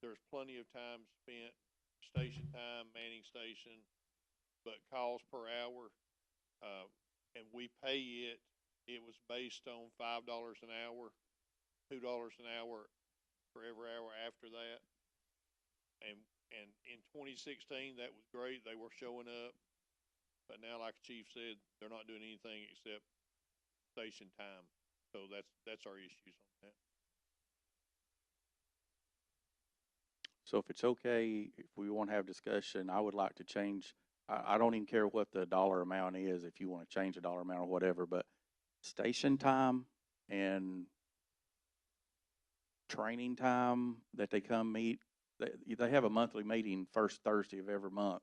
there's plenty of time spent, station time, manning station, but calls per hour, and we pay it. It was based on $5 an hour, $2 an hour for every hour after that. And in 2016, that was great. They were showing up. But now, like the chief said, they're not doing anything except station time. So that's our issues on that. So if it's okay, if we want to have discussion, I would like to change. I don't even care what the dollar amount is, if you want to change the dollar amount or whatever, but station time and training time that they come meet they have a monthly meeting first Thursday of every month.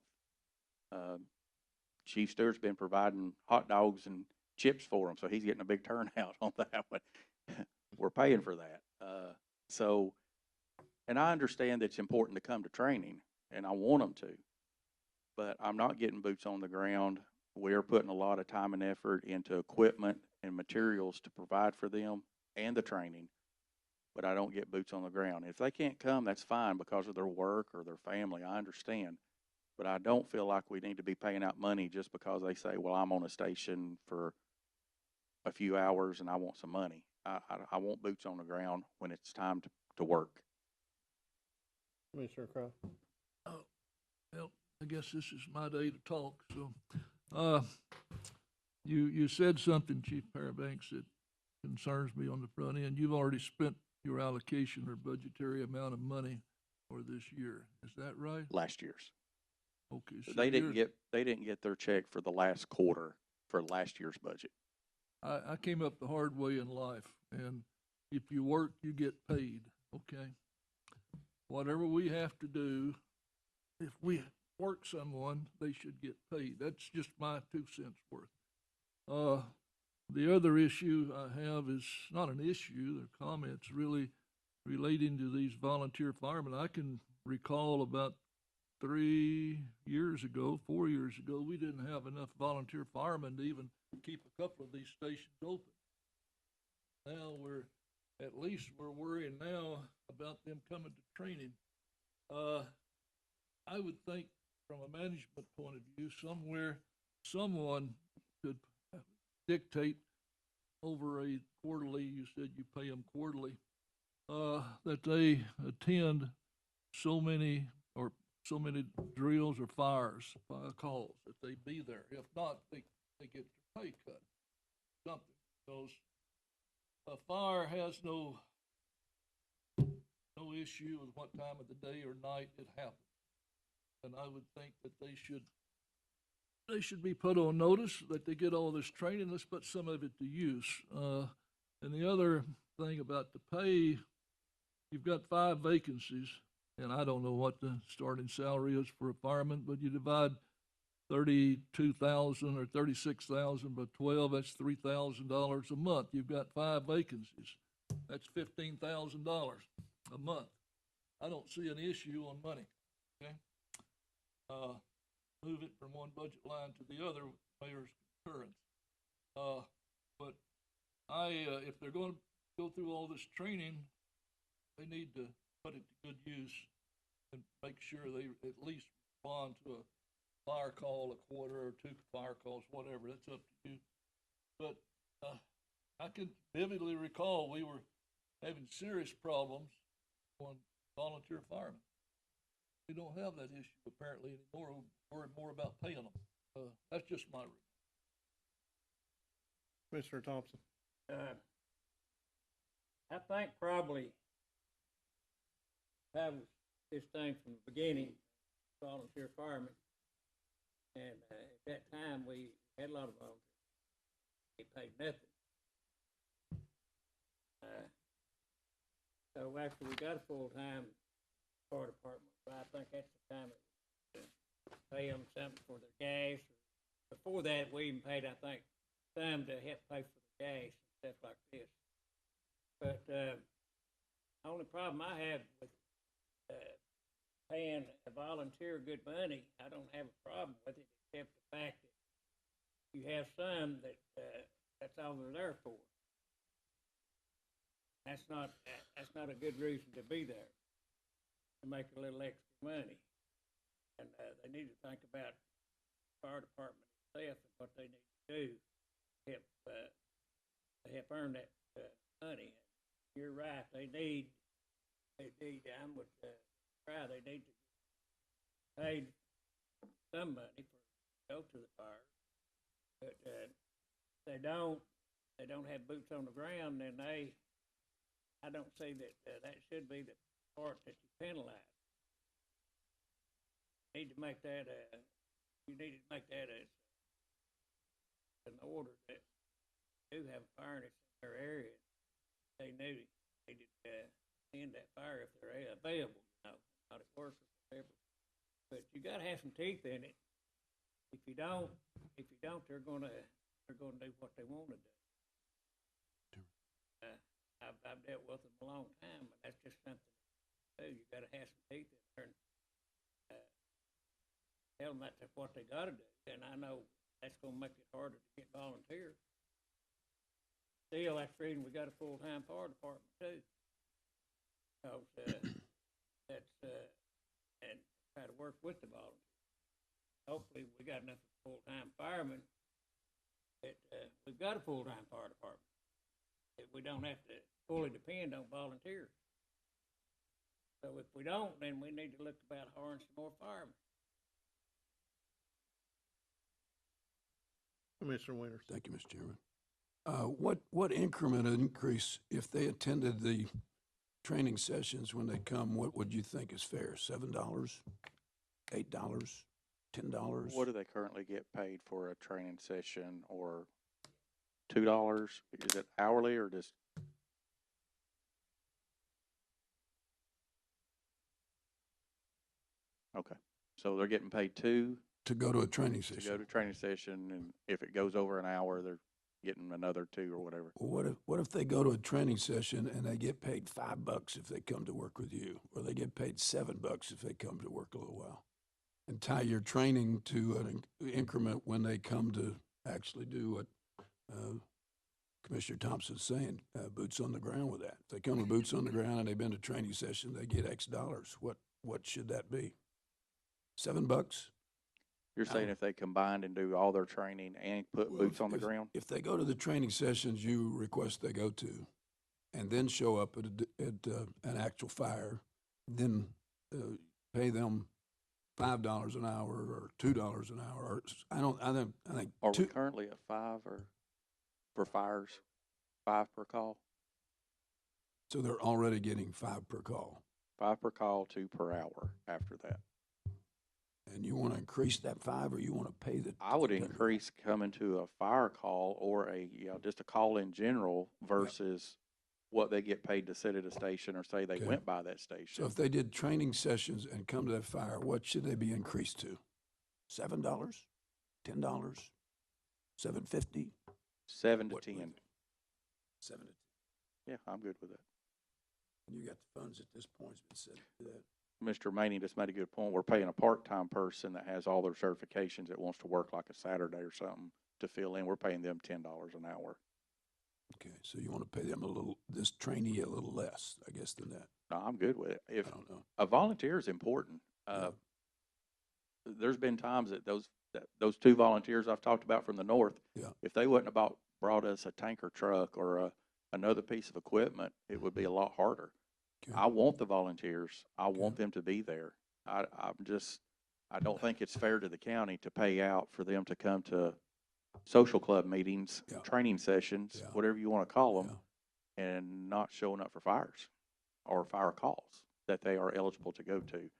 Chief Stewart's been providing hot dogs and chips for them, so he's getting a big turnout on that one. We're paying for that. So, and I understand that it's important to come to training, and I want them to, but I'm not getting boots on the ground. We're putting a lot of time and effort into equipment and materials to provide for them and the training, but I don't get boots on the ground. If they can't come, that's fine because of their work or their family. I understand. But I don't feel like we need to be paying out money just because they say, well, I'm on a station for a few hours and I want some money. I want boots on the ground when it's time to work. Commissioner Cry. Oh, well, I guess this is my day to talk, so, you said something, Chief Parabanks, that concerns me on the front end. You've already spent your allocation or budgetary amount of money for this year. Is that right? Last year's. Okay, so They didn't get their check for the last quarter for last year's budget. I came up the hard way in life, and if you work, you get paid, okay? Whatever we have to do, if we work someone, they should get paid. That's just my 2 cents worth. The other issue I have is not an issue, they're comments really relating to these volunteer firemen. I can recall about 3 years ago, 4 years ago, we didn't have enough volunteer firemen to even keep a couple of these stations open. Now at least we're worrying now about them coming to training. I would think from a management point of view, someone could dictate over a quarterly, you said you pay them quarterly, that they attend so many drills or fires, calls, that they be there. If not, they get their pay cut, something. Because a fire has no issue with what time of the day or night it happens. And I would think that they should be put on notice that they get all this training. Let's put some of it to use. And the other thing about the pay, you've got 5 vacancies, and I don't know what the starting salary is for a fireman, but you divide 32,000 or 36,000 by 12, that's $3,000 a month. You've got 5 vacancies. That's $15,000 a month. I don't see an issue on money, okay? Move it from one budget line to the other with the mayor's concurrence. But if they're going to go through all this training, they need to put it to good use and make sure they at least respond to a fire call a quarter or 2 fire calls, whatever. That's up to you. But I can vividly recall we were having serious problems on volunteer firemen. We don't have that issue apparently anymore. We're worried more about paying them. That's just my remark. Commissioner Thompson. I think probably that was this thing from the beginning, volunteer firemen. And at that time, we had a lot of volunteers. They paid nothing. So after we got a full-time fire department, I think that's the time to pay them something for their gas. Before that, we even paid, I think, some to help pay for the gas and stuff like this. But the only problem I have with paying a volunteer good money, I don't have a problem with it, except the fact that you have some that that's all they're there for. That's not a good reason to be there, to make a little extra money. And they need to think about the fire department itself and what they need to do to help earn that money. You're right. They need. I'm with try. They need to pay some money for go to the fire, but they don't have boots on the ground. Then I don't see that that should be the part that you penalize. You need to make that as an order that do have a fire in their area. They needed to end that fire if they're available. You know, how it works or whatever. But you gotta have some teeth in it. If you don't, they're gonna do what they wanna do. I've dealt with them a long time, but that's just something to do. You gotta have some teeth in there and, tell them that's what they gotta do. And I know that's gonna make it harder to get volunteers. Still, that's the reason we got a full-time fire department too. Cause, and try to work with the volunteers. Hopefully, we got enough full-time firemen that, we've got a full-time fire department. That we don't have to fully depend on volunteers. So if we don't, then we need to look about hiring some more firemen. Commissioner Winters. Thank you, Mr. Chairman. What increment of increase, if they attended the training sessions when they come, what would you think is fair? $7, $8, $10? What do they currently get paid for a training session, or $2? Is it hourly or just? Okay, so they're getting paid $2 To go to a training to go session? to training session, and if it goes over an hour, they're getting another $2 or whatever. Well, what if they go to a training session and they get paid $5 if they come to work with you, or they get paid $7 if they come to work a little while? And tie your training to an increment when they come to actually do what Commissioner Thompson's saying, boots on the ground with that. If they come with boots on the ground and they've been to training session, they get X dollars. What should that be? $7? You're saying if they combined and do all their training and put Well, boots on the ground? If they go to the training sessions you request they go to, and then show up at an actual fire, then pay them $5 an hour or $2 an hour. Or I think Are we two. currently at 5 or for fires, 5 per call? So they're already getting 5 per call, 5 per call, 2 per hour after that. and you want to increase that 5, or you want to pay the? I would increase coming to a fire call or just a call in general versus what they get paid to sit at a station or say they Okay. went by that So station. if they did training sessions and come to that fire, what should they be increased to? $7, $10, $7.50? 7 to What would 10. it- 7 to 10. Yeah, I'm good with that. And you got the funds at this point, it's been said to that. Mr. Maney just made a good point. We're paying a part-time person that has all their certifications that wants to work like a Saturday or something to fill in. We're paying them $10 an hour. Okay, so you want to pay them this trainee a little less, I guess, than that. No, I'm good with it. I If don't know. a volunteer is important, Yeah. there's been times that those 2 volunteers I've talked about from the north, Yeah. if they wouldn't have brought us a tanker truck or another piece of equipment, it would be a lot harder. Okay. I want the volunteers. I want them to be there. I don't think it's fair to the county to pay out for them to come to social club meetings, Yeah. training sessions, Yeah. whatever you want to call them, Yeah. and not showing up for fires or fire calls that they are eligible to go to.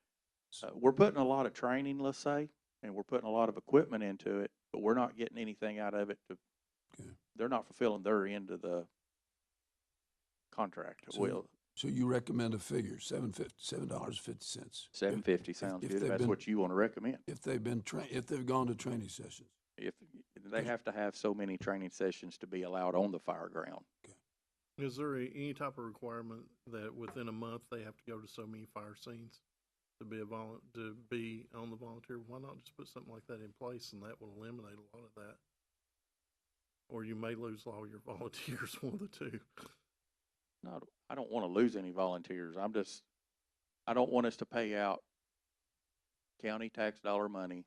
We're putting a lot of training, let's say, and we're putting a lot of equipment into it, but we're not getting anything out of it. Okay. They're not fulfilling their end of the contract. So you recommend a figure, $7.50. $7.50 sounds if good. If they've that's been- what you want to recommend. If they've been if they've gone to training sessions. If they have to have so many training sessions to be allowed on the fire ground. Is there any type of requirement that within a month they have to go to so many fire scenes to be to be on the volunteer? Why not just put something like that in place, and that will eliminate a lot of that? Or you may lose all your volunteers, one of the two. No, I don't want to lose any volunteers. I don't want us to pay out county tax dollar money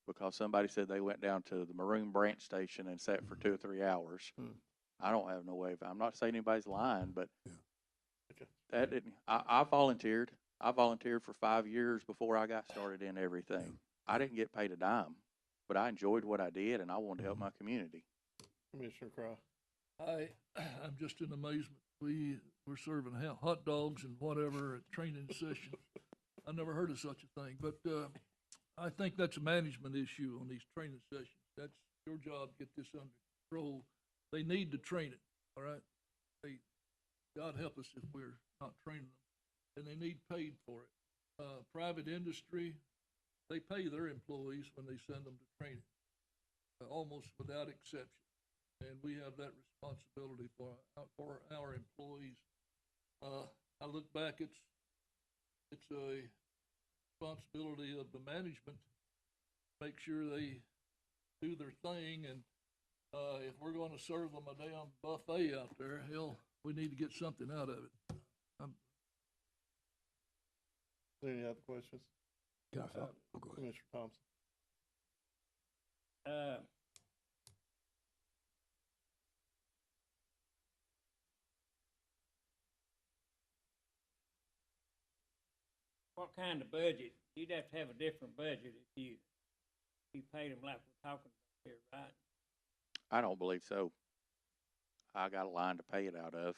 because somebody said they went down to the Maroon Branch Station and sat for 2 or 3 hours. I don't have no way I'm not saying anybody's lying, but that didn't, I volunteered. I volunteered for 5 years before I got started in everything. I didn't get paid a dime, but I enjoyed what I did and I wanted to help my community. Commissioner Cry. I'm just in amazement. We're serving hot dogs and whatever at training sessions. I never heard of such a thing, but I think that's a management issue on these training sessions. That's your job, to get this under control. They need to train it, all right? God help us if we're not training them, and they need paid for it. private industry, they pay their employees when they send them to training, almost without exception. And we have that responsibility for our employees. I look back, it's a responsibility of the management, make sure they do their thing, and if we're gonna serve them a damn buffet out there, hell, we need to get something out of it. Any other questions? Can I follow? Oh, go ahead. Commissioner Thompson? What kind of budget? You'd have to have a different budget if you paid them like we're talking about here, right? I don't believe so. I got a line to pay it out of.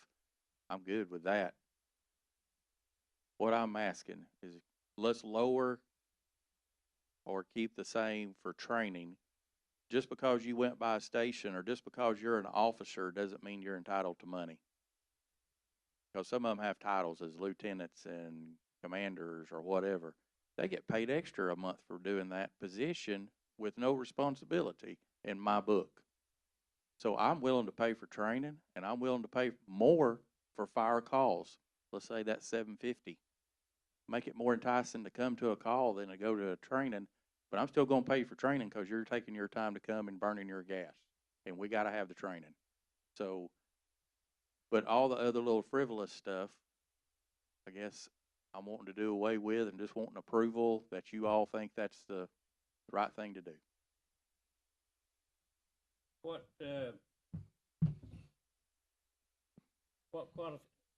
I'm good with that. What I'm asking is let's lower or keep the same for training. Just because you went by a station or just because you're an officer doesn't mean you're entitled to money. Because some of them have titles as lieutenants and commanders or whatever. They get paid extra a month for doing that position with no responsibility in my book. So I'm willing to pay for training, and I'm willing to pay more for fire calls. Let's say that's $750. Make it more enticing to come to a call than to go to a training, but I'm still going to pay for training because you're taking your time to come and burning your gas, and we got to have the training. So, but all the other little frivolous stuff, I guess I'm wanting to do away with and just wanting approval that you all think that's the right thing to do.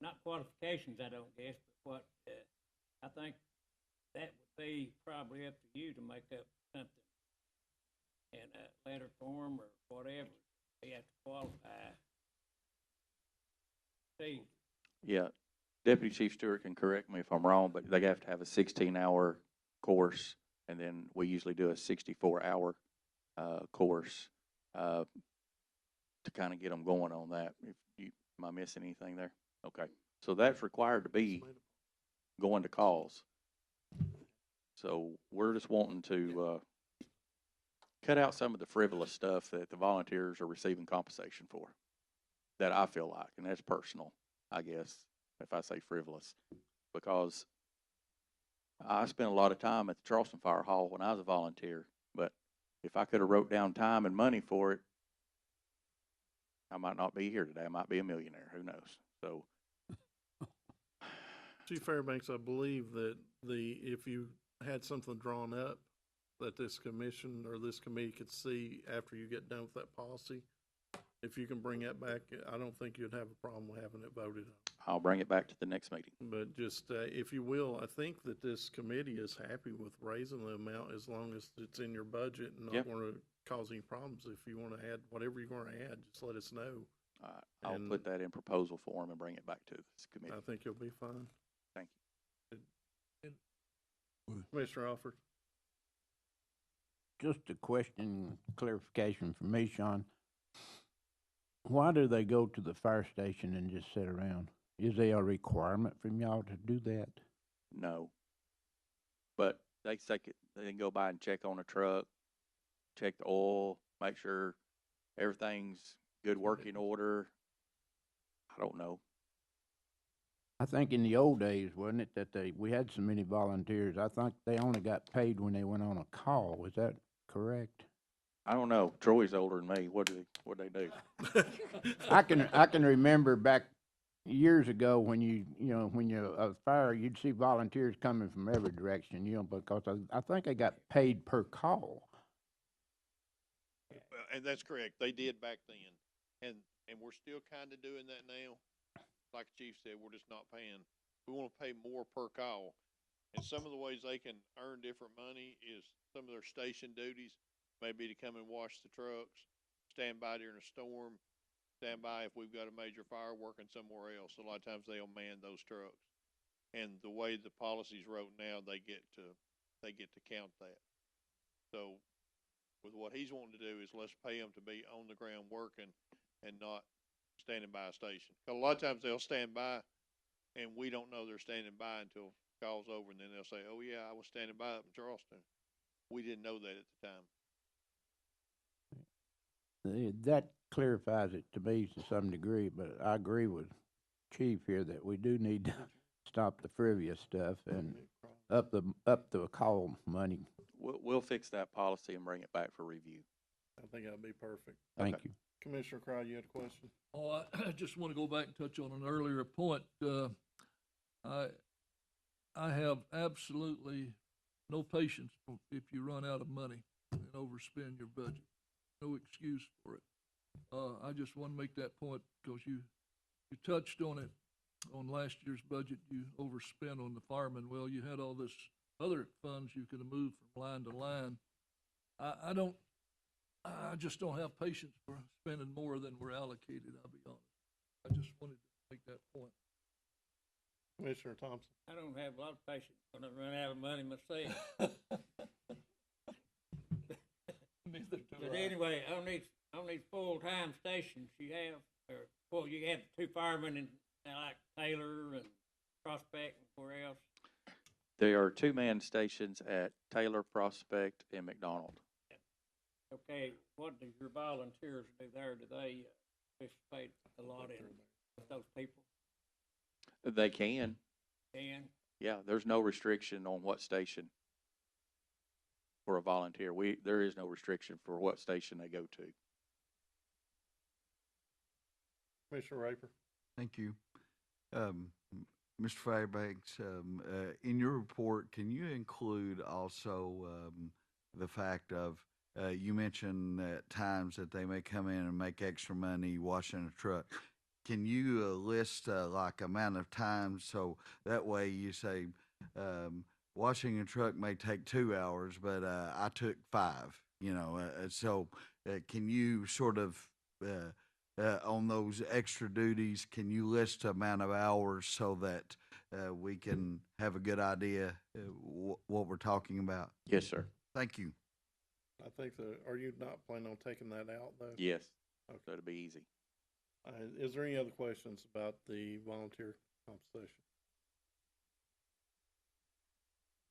Not qualifications, I don't guess, but what, I think that would be probably up to you to make up something in a letter form or whatever. You have to qualify. See, Yeah, Deputy Chief Stewart can correct me if I'm wrong, but they have to have a 16-hour course, and then we usually do a 64-hour course to kind of get them going on that. Am I missing anything there? Okay, so that's required to be going to calls. So we're just wanting to cut out some of the frivolous stuff that the volunteers are receiving compensation for, that I feel like, and that's personal, I guess, if I say frivolous, because I spent a lot of time at the Charleston Fire Hall when I was a volunteer, but if I could have wrote down time and money for it, I might not be here today. I might be a millionaire. Who knows? So, Chief Fairbanks, I believe that if you had something drawn up that this commission or this committee could see after you get done with that policy, if you can bring that back, I don't think you'd have a problem with having it voted on. I'll bring it back to the next meeting. But just, if you will, I think that this committee is happy with raising the amount as long as it's in your budget and not Yep. going to cause any problems. If you want to add whatever you're going to add, just let us know. I'll And- put that in proposal form and bring it back to this committee. I think you'll be fine. Thank you. Commissioner Alford? Just a question, clarification for me, Sean. Why do they go to the fire station and just sit around? Is there a requirement from y'all to do that? No. But they can go by and check on a truck, check the oil, make sure everything's good working order. I don't know. I think in the old days, wasn't it, that we had so many volunteers, I think they only got paid when they went on a call. Is that correct? I don't know. Troy's older than me. What'd they do? I can remember back years ago when when you're a fire, you'd see volunteers coming from every direction, because I think they got paid per call. Well, and that's correct. They did back then. And we're still kind of doing that now. Like the chief said, we're just not paying. We want to pay more per call. And some of the ways they can earn different money is some of their station duties, maybe to come and wash the trucks, stand by during a storm, stand by if we've got a major fire working somewhere else. A lot of times they'll man those trucks. And the way the policy's wrote now, they get to count that. So with what he's wanting to do is let's pay them to be on the ground working and not standing by a station. 'Cause a lot of times they'll stand by and we don't know they're standing by until calls over, and then they'll say, oh yeah, I was standing by up in Charleston. We didn't know that at the time. That clarifies it to me to some degree, but I agree with Chief here that we do need to stop the frivolous stuff and up the call money. We'll fix that policy and bring it back for review. I think that'd be perfect. Thank Okay. you. Commissioner Cry, you had a question? Oh, I just want to go back and touch on an earlier point. I have absolutely no patience if you run out of money and overspend your budget. No excuse for it. I just want to make that point because you touched on it on last year's budget. You overspent on the firemen. Well, you had all this other funds you could have moved from line to line. I just don't have patience for spending more than we're allocated, I'll be honest. I just wanted to make that point. Commissioner Thompson? I don't have a lot of patience when I run out of money myself. Neither do But I. anyway, on these full-time stations you have, you have two firemen in, like Taylor and Prospect and where else? There are two-man stations at Taylor, Prospect, and McDonald. Okay, what do your volunteers do there? Do they participate a lot in with those people? They can. And Yeah, there's no restriction on what station for a volunteer. There is no restriction for what station they go to. Commissioner Raper? Thank you. Mr. Fairbanks, in your report, can you include also the fact of, you mentioned at times that they may come in and make extra money washing a truck. Can you list like amount of times, so that way you say washing a truck may take 2 hours, but I took 5, so can you sort of on those extra duties, can you list the amount of hours so that we can have a good idea what we're talking about? Yes, sir. Thank you. I think are you not planning on taking that out though? Yes. Okay. So it'll be easy. Is there any other questions about the volunteer compensation?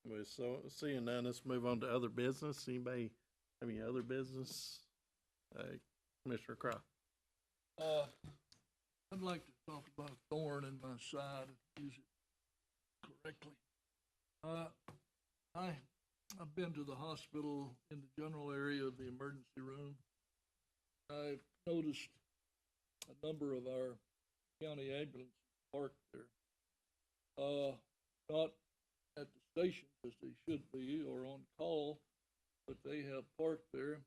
Well, so seeing none, let's move on to other business. Anybody have any other business? Commissioner Cry. I'd like to talk about a thorn in my side and use it correctly. I've been to the hospital in the general area of the emergency room. I've noticed a number of our county ambulances parked there. Not at the station as they should be or on call, but they have parked there.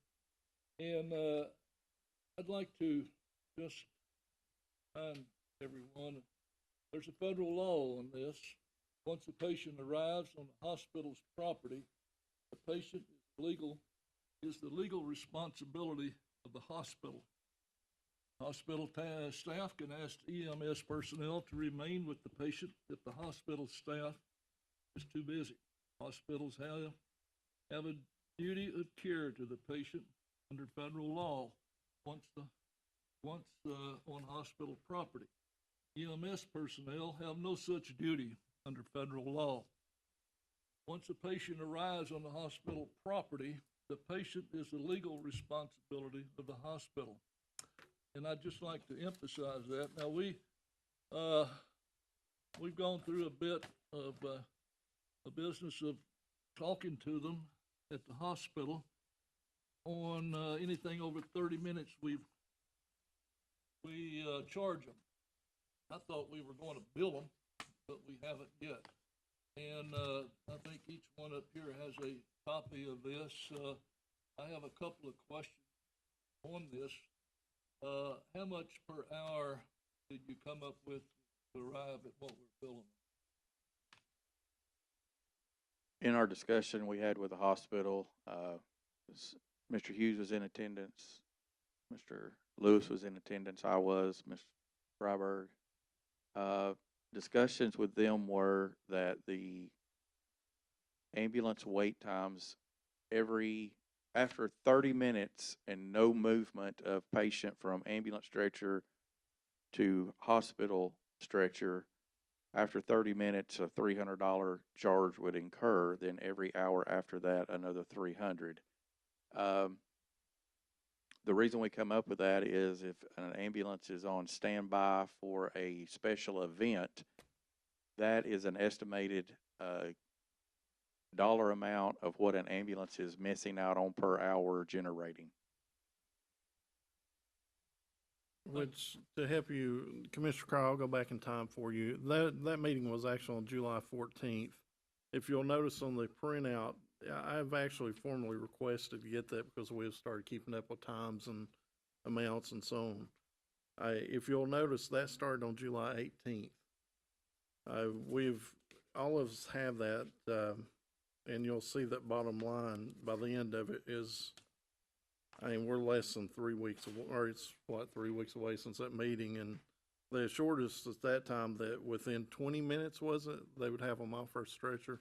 And I'd like to just remind everyone, there's a federal law on this. Once a patient arrives on the hospital's property, the patient is the legal responsibility of the hospital. Hospital staff can ask EMS personnel to remain with the patient if the hospital staff is too busy. Hospitals have a duty of care to the patient under federal law once on hospital property. EMS personnel have no such duty under federal law. Once a patient arrives on the hospital property, the patient is the legal responsibility of the hospital. And I'd just like to emphasize that. Now, we've gone through a bit of a business of talking to them at the hospital on anything over 30 minutes. We charge them. I thought we were going to bill them, but we haven't yet. And I think each one up here has a copy of this. I have a couple of questions on this. How much per hour did you come up with to arrive at what we're billing? In our discussion we had with the hospital, Mr. Hughes was in attendance, Mr. Lewis was in attendance, I was, Mr. Freiberg. Discussions with them were that the ambulance wait times after 30 minutes and no movement of patient from ambulance stretcher to hospital stretcher, After 30 minutes, a $300 charge would incur. Then every hour after that, another 300. Um, the reason we come up with that is if an ambulance is on standby for a special event, that is an estimated dollar amount of what an ambulance is missing out on per hour generating. Which, to help you, Commissioner Crowe, I'll go back in time for you. That meeting was actually on July 14th. If you'll notice on the printout, I've actually formally requested to get that because we have started keeping up with times and amounts and so on. If you'll notice, that started on July 18th. All of us have that, and you'll see that bottom line by the end of it is, I mean, we're less than 3 weeks, or it's what, 3 weeks away since that meeting, and they assured us at that time that within 20 minutes, was it, they would have them off our stretcher.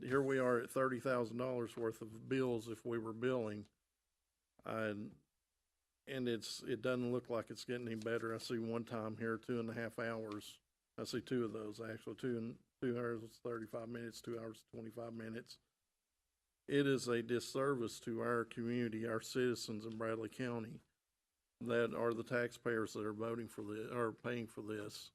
Here we are at $30,000 worth of bills if we were billing, and it doesn't look like it's getting any better. I see one time here, 2.5 hours. I see two of those actually, 2 hours 35 minutes, 2 hours 25 minutes. It is a disservice to our community, our citizens in Bradley County, that are the taxpayers that are voting for this, or paying for this.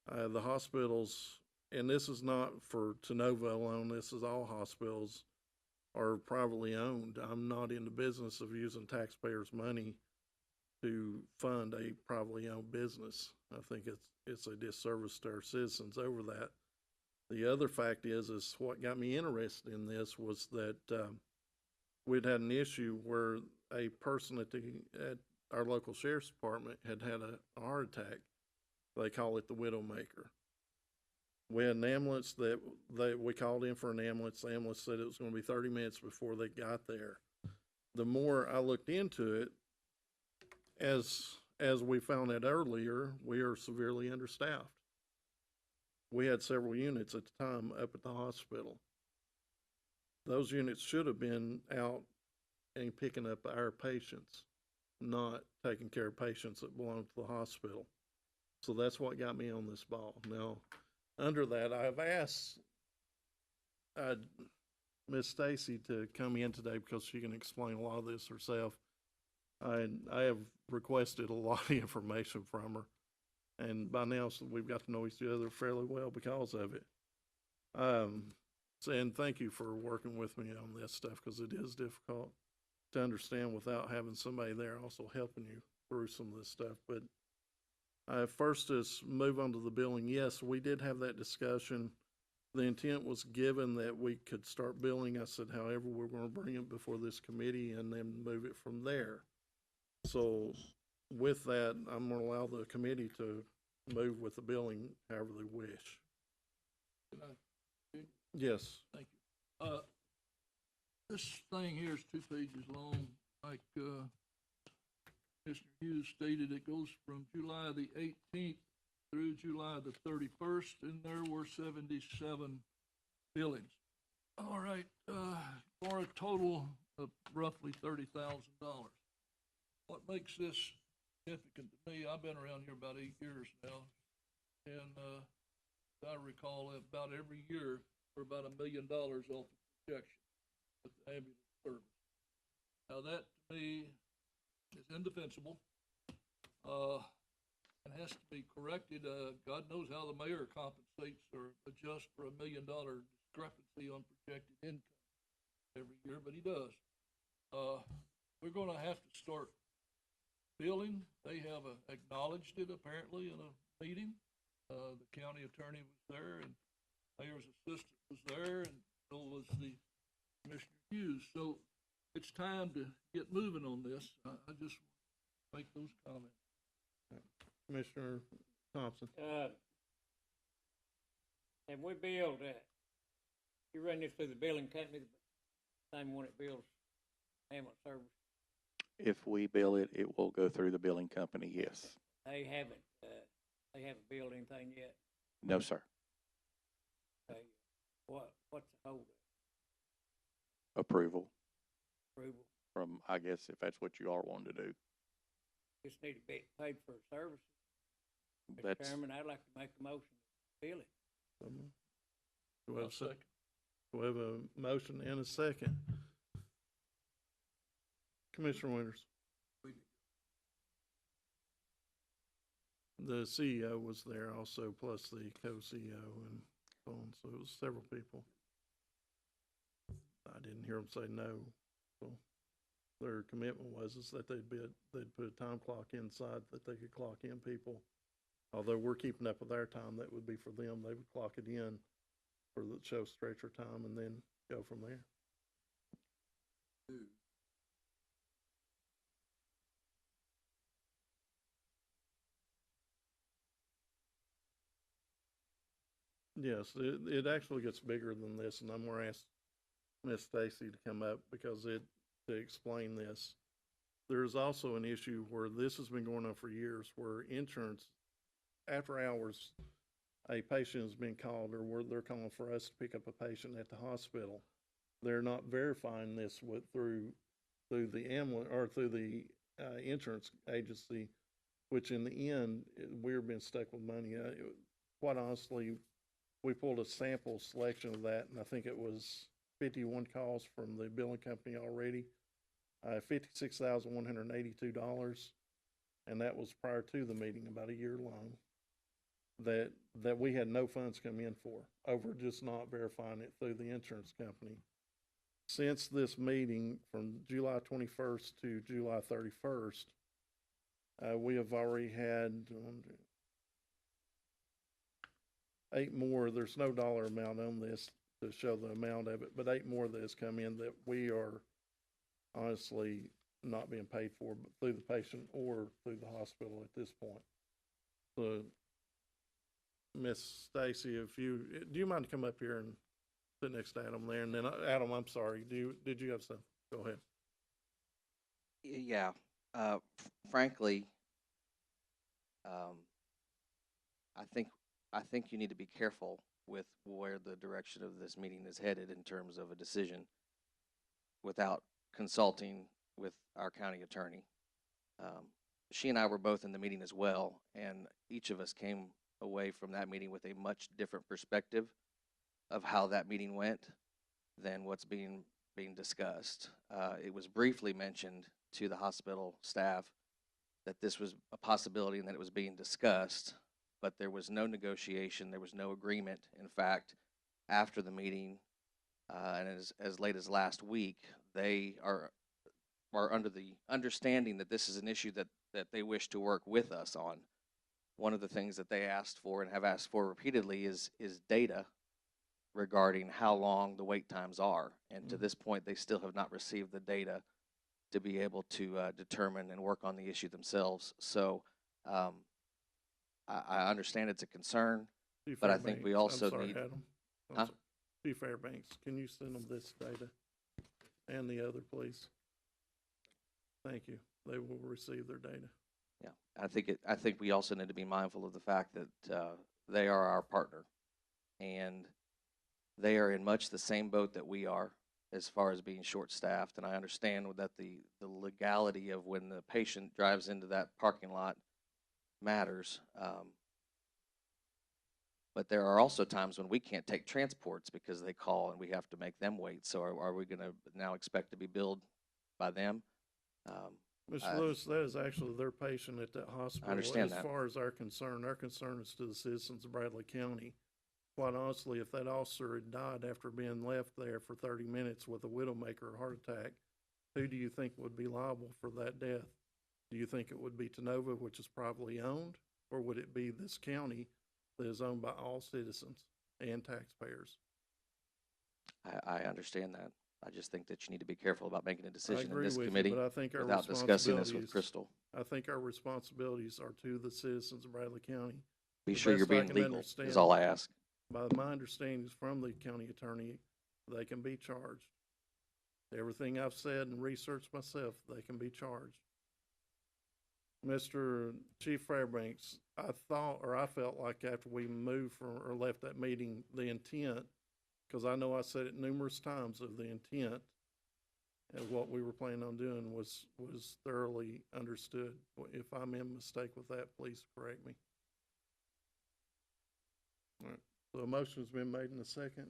The hospitals, and this is not for Tenova alone, this is all hospitals, are privately owned. I'm not in the business of using taxpayers' money to fund a privately owned business. I think it's a disservice to our citizens over that. The other fact is what got me interested in this was that we'd had an issue where a person at our local sheriff's department had a heart attack. They call it the Widowmaker. We had an ambulance that we called in for an ambulance. The ambulance said it was going to be 30 minutes before they got there. The more I looked into it, as we found out earlier, we are severely understaffed. We had several units at the time up at the hospital. Those units should have been out and picking up our patients, not taking care of patients that belong to the hospital. So that's what got me on this ball. Now, under that, I've asked Miss Stacy to come in today because she can explain a lot of this herself. I have requested a lot of information from her, and by now we've got to know each other fairly well because of it. And thank you for working with me on this stuff because it is difficult to understand without having somebody there also helping you through some of this stuff. But first is move on to the billing. Yes, we did have that discussion. The intent was given that we could start billing. I said, however, we're going to bring it before this committee and then move it from there. So with that, I'm going to allow the committee to move with the billing however they wish. Can I? Yes. Thank you. This thing here is 2 pages long. Like Mr. Hughes stated, it goes from July the 18th through July the 31st, and there were 77 billings. All right, for a total of roughly $30,000. What makes this significant to me, I've been around here about 8 years now, and I recall about every year we're about $1 million off the projection with the ambulance service. Now that to me is indefensible and has to be corrected. God knows how the mayor compensates or adjusts for $1 million discrepancy on projected income every year, but he does. We're going to have to start billing. They have acknowledged it apparently in a meeting. The county attorney was there and mayor's assistant was there, and so was the Commissioner Hughes. So it's time to get moving on this. I just make those comments. Commissioner Thompson. And we billed, you run this through the billing company, the same one that bills ambulance service. If we bill it, it will go through the billing company, yes. They haven't billed anything yet. No, sir. Okay. What's the hold? Approval Approval? from, I guess, if that's what you all want to do. Just need to be paid for services. Mr. That's, Chairman, I'd like to make a motion to fill it. Do we have I'll a second? second. Do we have a motion and a second? Commissioner Winters? The CEO was there also, plus the co-CEO and so on, so it was several people. I didn't hear them say no, so their commitment was is that they'd put a time clock inside that they could clock in people. Although we're keeping up with our time, that would be for them, they would clock it in for the show stretcher time and then go from there. Yes, it actually gets bigger than this, and I'm gonna ask Miss Stacy to come up because to explain this. There's also an issue where this has been going on for years, where insurance, after hours, a patient has been called, or where they're calling for us to pick up a patient at the hospital. They're not verifying this through the ambulance, or through the insurance agency, which in the end, we're being stuck with money. Quite honestly, we pulled a sample selection of that, and I think it was 51 calls from the billing company already, $56,182, and that was prior to the meeting, about a year long, that we had no funds come in for, over just not verifying it through the insurance company. Since this meeting, from July 21st to July 31st, we have already had 8 more. There's no dollar amount on this to show the amount of it, but 8 more that has come in that we are honestly not being paid for through the patient or through the hospital at this point. So, Miss Stacy, do you mind to come up here and sit next to Adam there? And then, Adam, I'm sorry, did you have something? Go ahead. Yeah, frankly, I think you need to be careful with where the direction of this meeting is headed in terms of a decision without consulting with our county attorney. She and I were both in the meeting as well, and each of us came away from that meeting with a much different perspective of how that meeting went than what's being discussed. It was briefly mentioned to the hospital staff that this was a possibility and that it was being discussed, but there was no negotiation, there was no agreement. In fact, after the meeting, and as late as last week, they are under the understanding that this is an issue that they wish to work with us on. One of the things that they asked for and have asked for repeatedly is data regarding how long the wait times are. And to this point, they still have not received the data to be able to determine and work on the issue themselves. So I understand it's a concern, Chief but I think we Fairbanks, also I'm sorry, need. Adam. Huh? Chief Fairbanks, can you send them this data and the other, please? Thank you. They will receive their data. Yeah, I think we also need to be mindful of the fact that they are our partner, and they are in much the same boat that we are as far as being short-staffed. And I understand that the legality of when the patient drives into that parking lot matters. But there are also times when we can't take transports because they call and we have to make them wait. So are we going to now expect to be billed by them? Mr. Lewis, that is actually their patient at that hospital. understand that. As far as our concern is to the citizens of Bradley County. Quite honestly, if that officer had died after being left there for 30 minutes with a widowmaker or heart attack, who do you think would be liable for that death? Do you think it would be Tenova, which is privately owned, or would it be this county that is owned by all citizens and taxpayers? I understand that. I just think that you need to be careful about making a I decision in agree this with committee you, but I think our without discussing this with responsibilities, Crystal. I think our responsibilities are to the citizens of Bradley County. Be The sure you're best I being can legal understand- is all I ask. By my understandings from the county attorney, they can be charged. Everything I've said and researched myself, they can be charged. Mr. Chief Fairbanks, I felt like after we moved from, or left that meeting, the intent, because I know I said it numerous times, of the intent and what we were planning on doing was thoroughly understood. If I'm in mistake with that, please correct me. So a motion's been made in a second.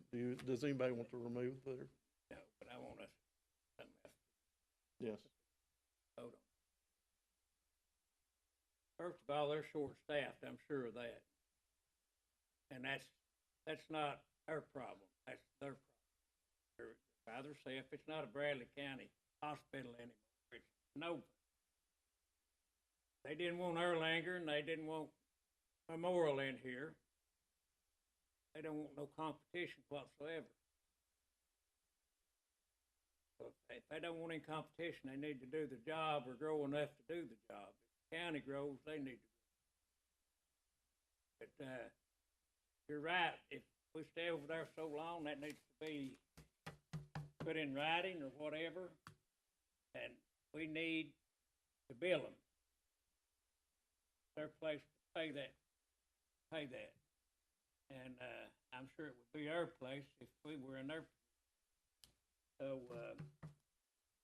Does anybody want to remove their? No, but I want us, something else. Yes. Hold on. First of all, they're short-staffed, I'm sure of that. And that's not our problem, that's their problem. They're by themselves, it's not a Bradley County hospital anymore, it's Nova. They didn't want Erlanger, and they didn't want Memorial in here. They don't want no competition whatsoever. So if they don't want any competition, they need to do the job or grow enough to do the job. If the county grows, they need to grow. But, you're right, if we stay over there so long, that needs to be put in writing or whatever, and we need to bill them. Their place to pay that. And, I'm sure it would be our place if we were in their. So,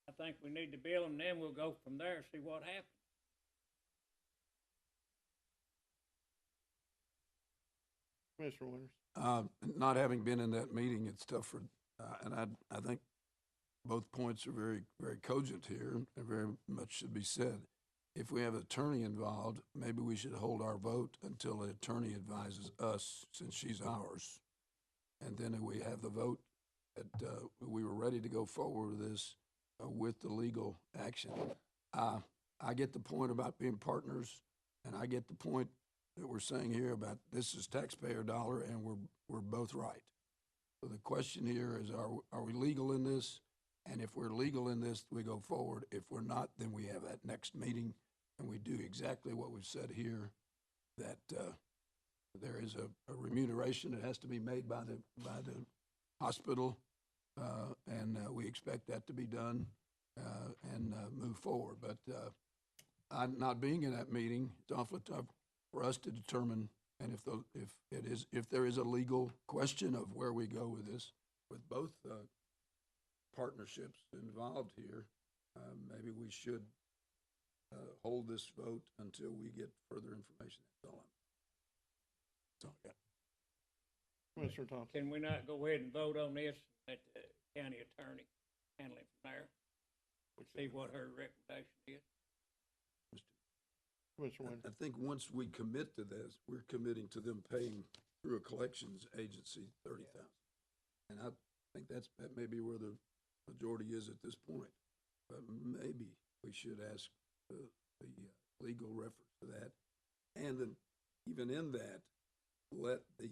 I think we need to bill them, then we'll go from there and see what happens. Commissioner Winters? Not having been in that meeting, it's tough for, and I think both points are very, very cogent here and very much should be said. If we have an attorney involved, maybe we should hold our vote until the attorney advises us, since she's ours. And then we have the vote that we were ready to go forward with this with the legal action. I get the point about being partners, and I get the point that we're saying here about this is taxpayer dollar, and we're both right. So the question here is, are we legal in this? And if we're legal in this, we go forward. If we're not, then we have that next meeting, and we do exactly what we've said here, that there is a remuneration that has to be made by the hospital, and we expect that to be done and move forward. But I'm not being in that meeting, it's awfully tough for us to determine, and if there is a legal question of where we go with this, with both partnerships involved here, maybe we should hold this vote until we get further information. That's all I got. Commissioner Thompson? Can we not go ahead and vote on this, let the county attorney handle it from there? We'll see what her recommendation is. Commissioner Winters? I think once we commit to this, we're committing to them paying through a collections agency $30,000, and I think that may be where the majority is at this point. But maybe we should ask the legal reference to that, and then even in that, let the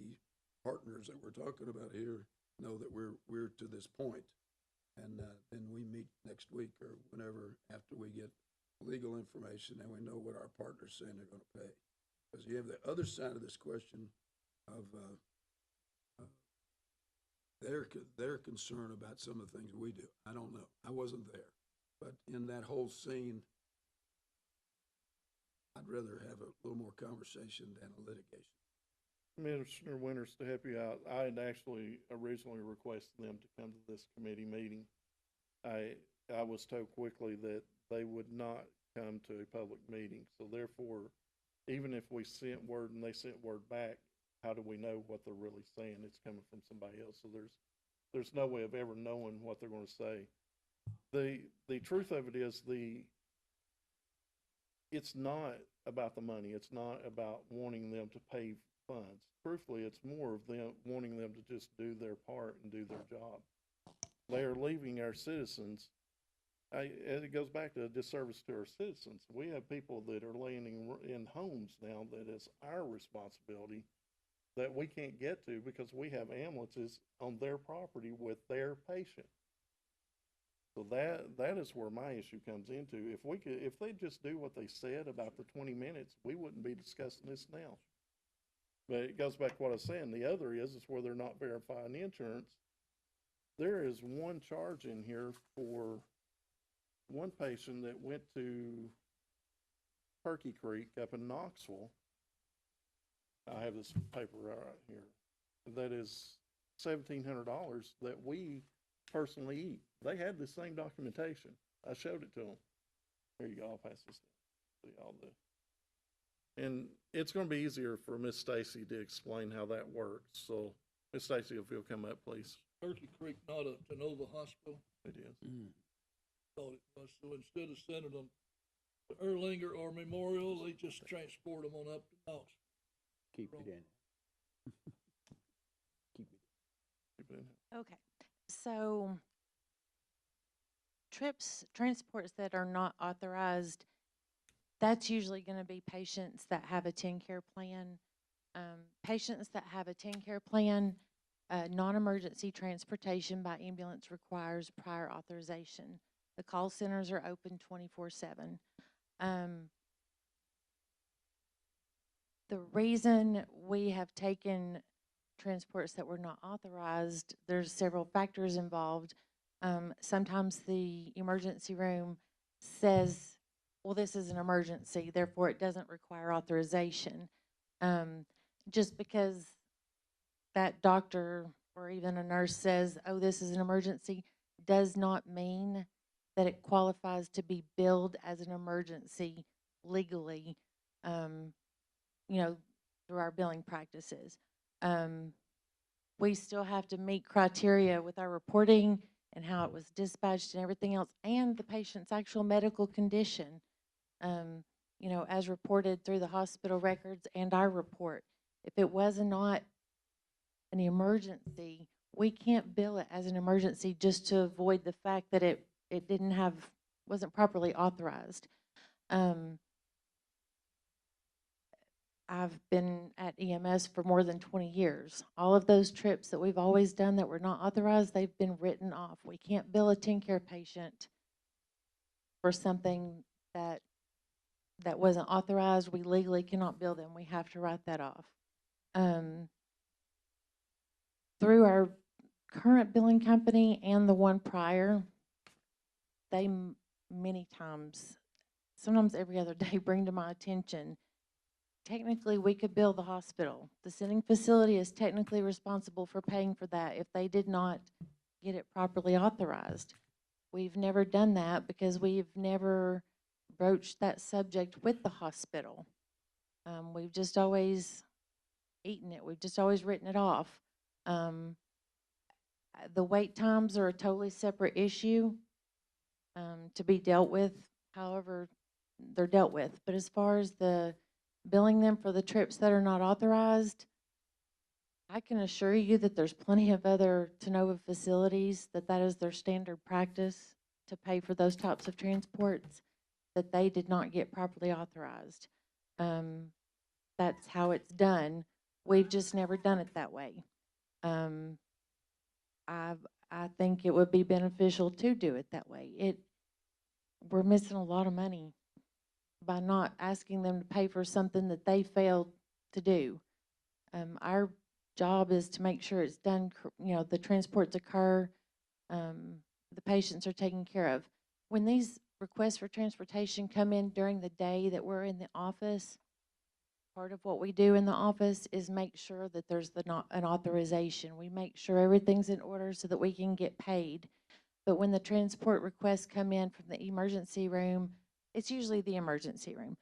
partners that we're talking about here know that we're to this point, and then we meet next week or whenever after we get legal information and we know what our partners saying they're going to pay. Because you have the other side of this question of their concern about some of the things we do. I don't know. I wasn't there, but in that whole scene, I'd rather have a little more conversation than a litigation. Commissioner Winters, to help you out, I had actually originally requested them to come to this committee meeting. I was told quickly that they would not come to a public meeting. So therefore, even if we sent word and they sent word back, how do we know what they're really saying? It's coming from somebody else. So there's no way of ever knowing what they're going to say. The truth of it is it's not about the money. It's not about wanting them to pay funds. Truthfully, it's more of them wanting them to just do their part and do their job. They are leaving our citizens. And it goes back to a disservice to our citizens. We have people that are laying in homes now that is our responsibility that we can't get to because we have ambulances on their property with their patient. So that is where my issue comes into. If they just do what they said about the 20 minutes, we wouldn't be discussing this now. But it goes back to what I was saying. The other is where they're not verifying insurance. There is one charge in here for one patient that went to Turkey Creek up in Knoxville. I have this paper right here. That is $1,700 that we personally eat. They had the same documentation. I showed it to them. Here you go. I'll pass this down. See all the. And it's gonna be easier for Miss Stacy to explain how that works, so, Miss Stacy, if you'll come up, please. Turkey Creek not a Tenova hospital? It is. Thought it was. So instead of sending them to Erlanger or Memorial, they just transport them on up to Knoxville. Keep it in. Keep it. Keep it in. Okay, so transports that are not authorized, that's usually gonna be patients that have a 10-care plan. Patients that have a 10-care plan, non-emergency transportation by ambulance requires prior authorization. The call centers are open 24/7. The reason we have taken transports that were not authorized, there's several factors involved. Sometimes the emergency room says, well, this is an emergency, therefore it doesn't require authorization. Just because that doctor or even a nurse says, oh, this is an emergency, does not mean that it qualifies to be billed as an emergency legally, you know, through our billing practices. We still have to meet criteria with our reporting and how it was dispatched and everything else, and the patient's actual medical condition, you know, as reported through the hospital records and our report. If it was not an emergency, we can't bill it as an emergency just to avoid the fact that it wasn't properly authorized. I've been at EMS for more than 20 years. All of those trips that we've always done that were not authorized, they've been written off. We can't bill a 10-care patient for something that wasn't authorized. We legally cannot bill them. We have to write that off. Through our current billing company and the one prior, they many times, sometimes every other day, bring to my attention, technically we could bill the hospital. The sending facility is technically responsible for paying for that if they did not get it properly authorized. We've never done that because we've never broached that subject with the hospital. We've just always eaten it. We've just always written it off. The wait times are a totally separate issue to be dealt with, however they're dealt with. But as far as the billing them for the trips that are not authorized, I can assure you that there's plenty of other Tenova facilities that is their standard practice to pay for those types of transports that they did not get properly authorized. That's how it's done. We've just never done it that way. I think it would be beneficial to do it that way. We're missing a lot of money by not asking them to pay for something that they failed to do. Our job is to make sure it's done, you know, the transports occur, the patients are taken care of. When these requests for transportation come in during the day that we're in the office, part of what we do in the office is make sure that there's an authorization. We make sure everything's in order so that we can get paid. But when the transport requests come in from the emergency room, it's usually the emergency room.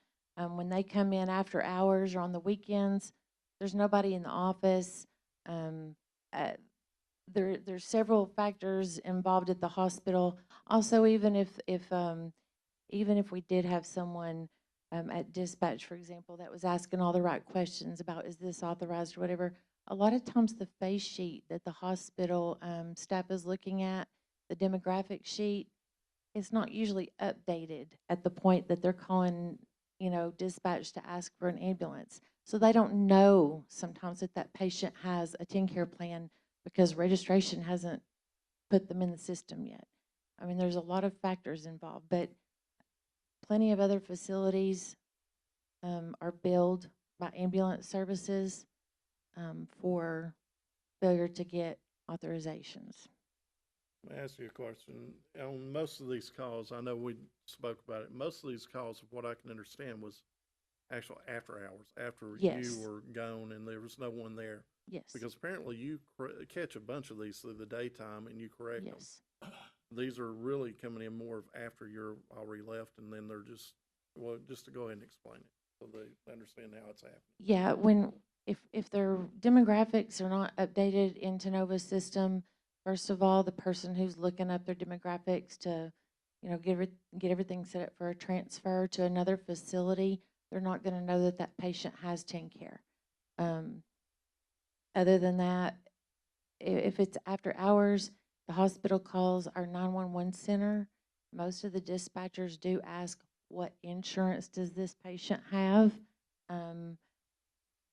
When they come in after hours or on the weekends, there's nobody in the office. There's several factors involved at the hospital. Also, even if we did have someone at dispatch, for example, that was asking all the right questions about is this authorized or whatever, a lot of times the face sheet that the hospital staff is looking at, the demographic sheet, it's not usually updated at the point that they're calling, you know, dispatch to ask for an ambulance. So they don't know sometimes that patient has a 10-care plan because registration hasn't put them in the system yet. I mean, there's a lot of factors involved, but plenty of other facilities are billed by ambulance services for failure to get authorizations. Let me ask you a question. On most of these calls, I know we spoke about it, most of these calls, of what I can understand, was actual after hours, after Yes. you were gone and there was no one there. Yes. Because apparently you catch a bunch of these through the daytime and you correct them. Yes. These are really coming in more of after you're already left, and then they're just, well, just to go ahead and explain it. so they understand how it's happening. Yeah, if their demographics are not updated into Nova's system, first of all, the person who's looking up their demographics to, get everything set up for a transfer to another facility, they're not gonna know that that patient has TennCare. Other than that, if it's after hours, the hospital calls our 911 center. Most of the dispatchers do ask, what insurance does this patient have?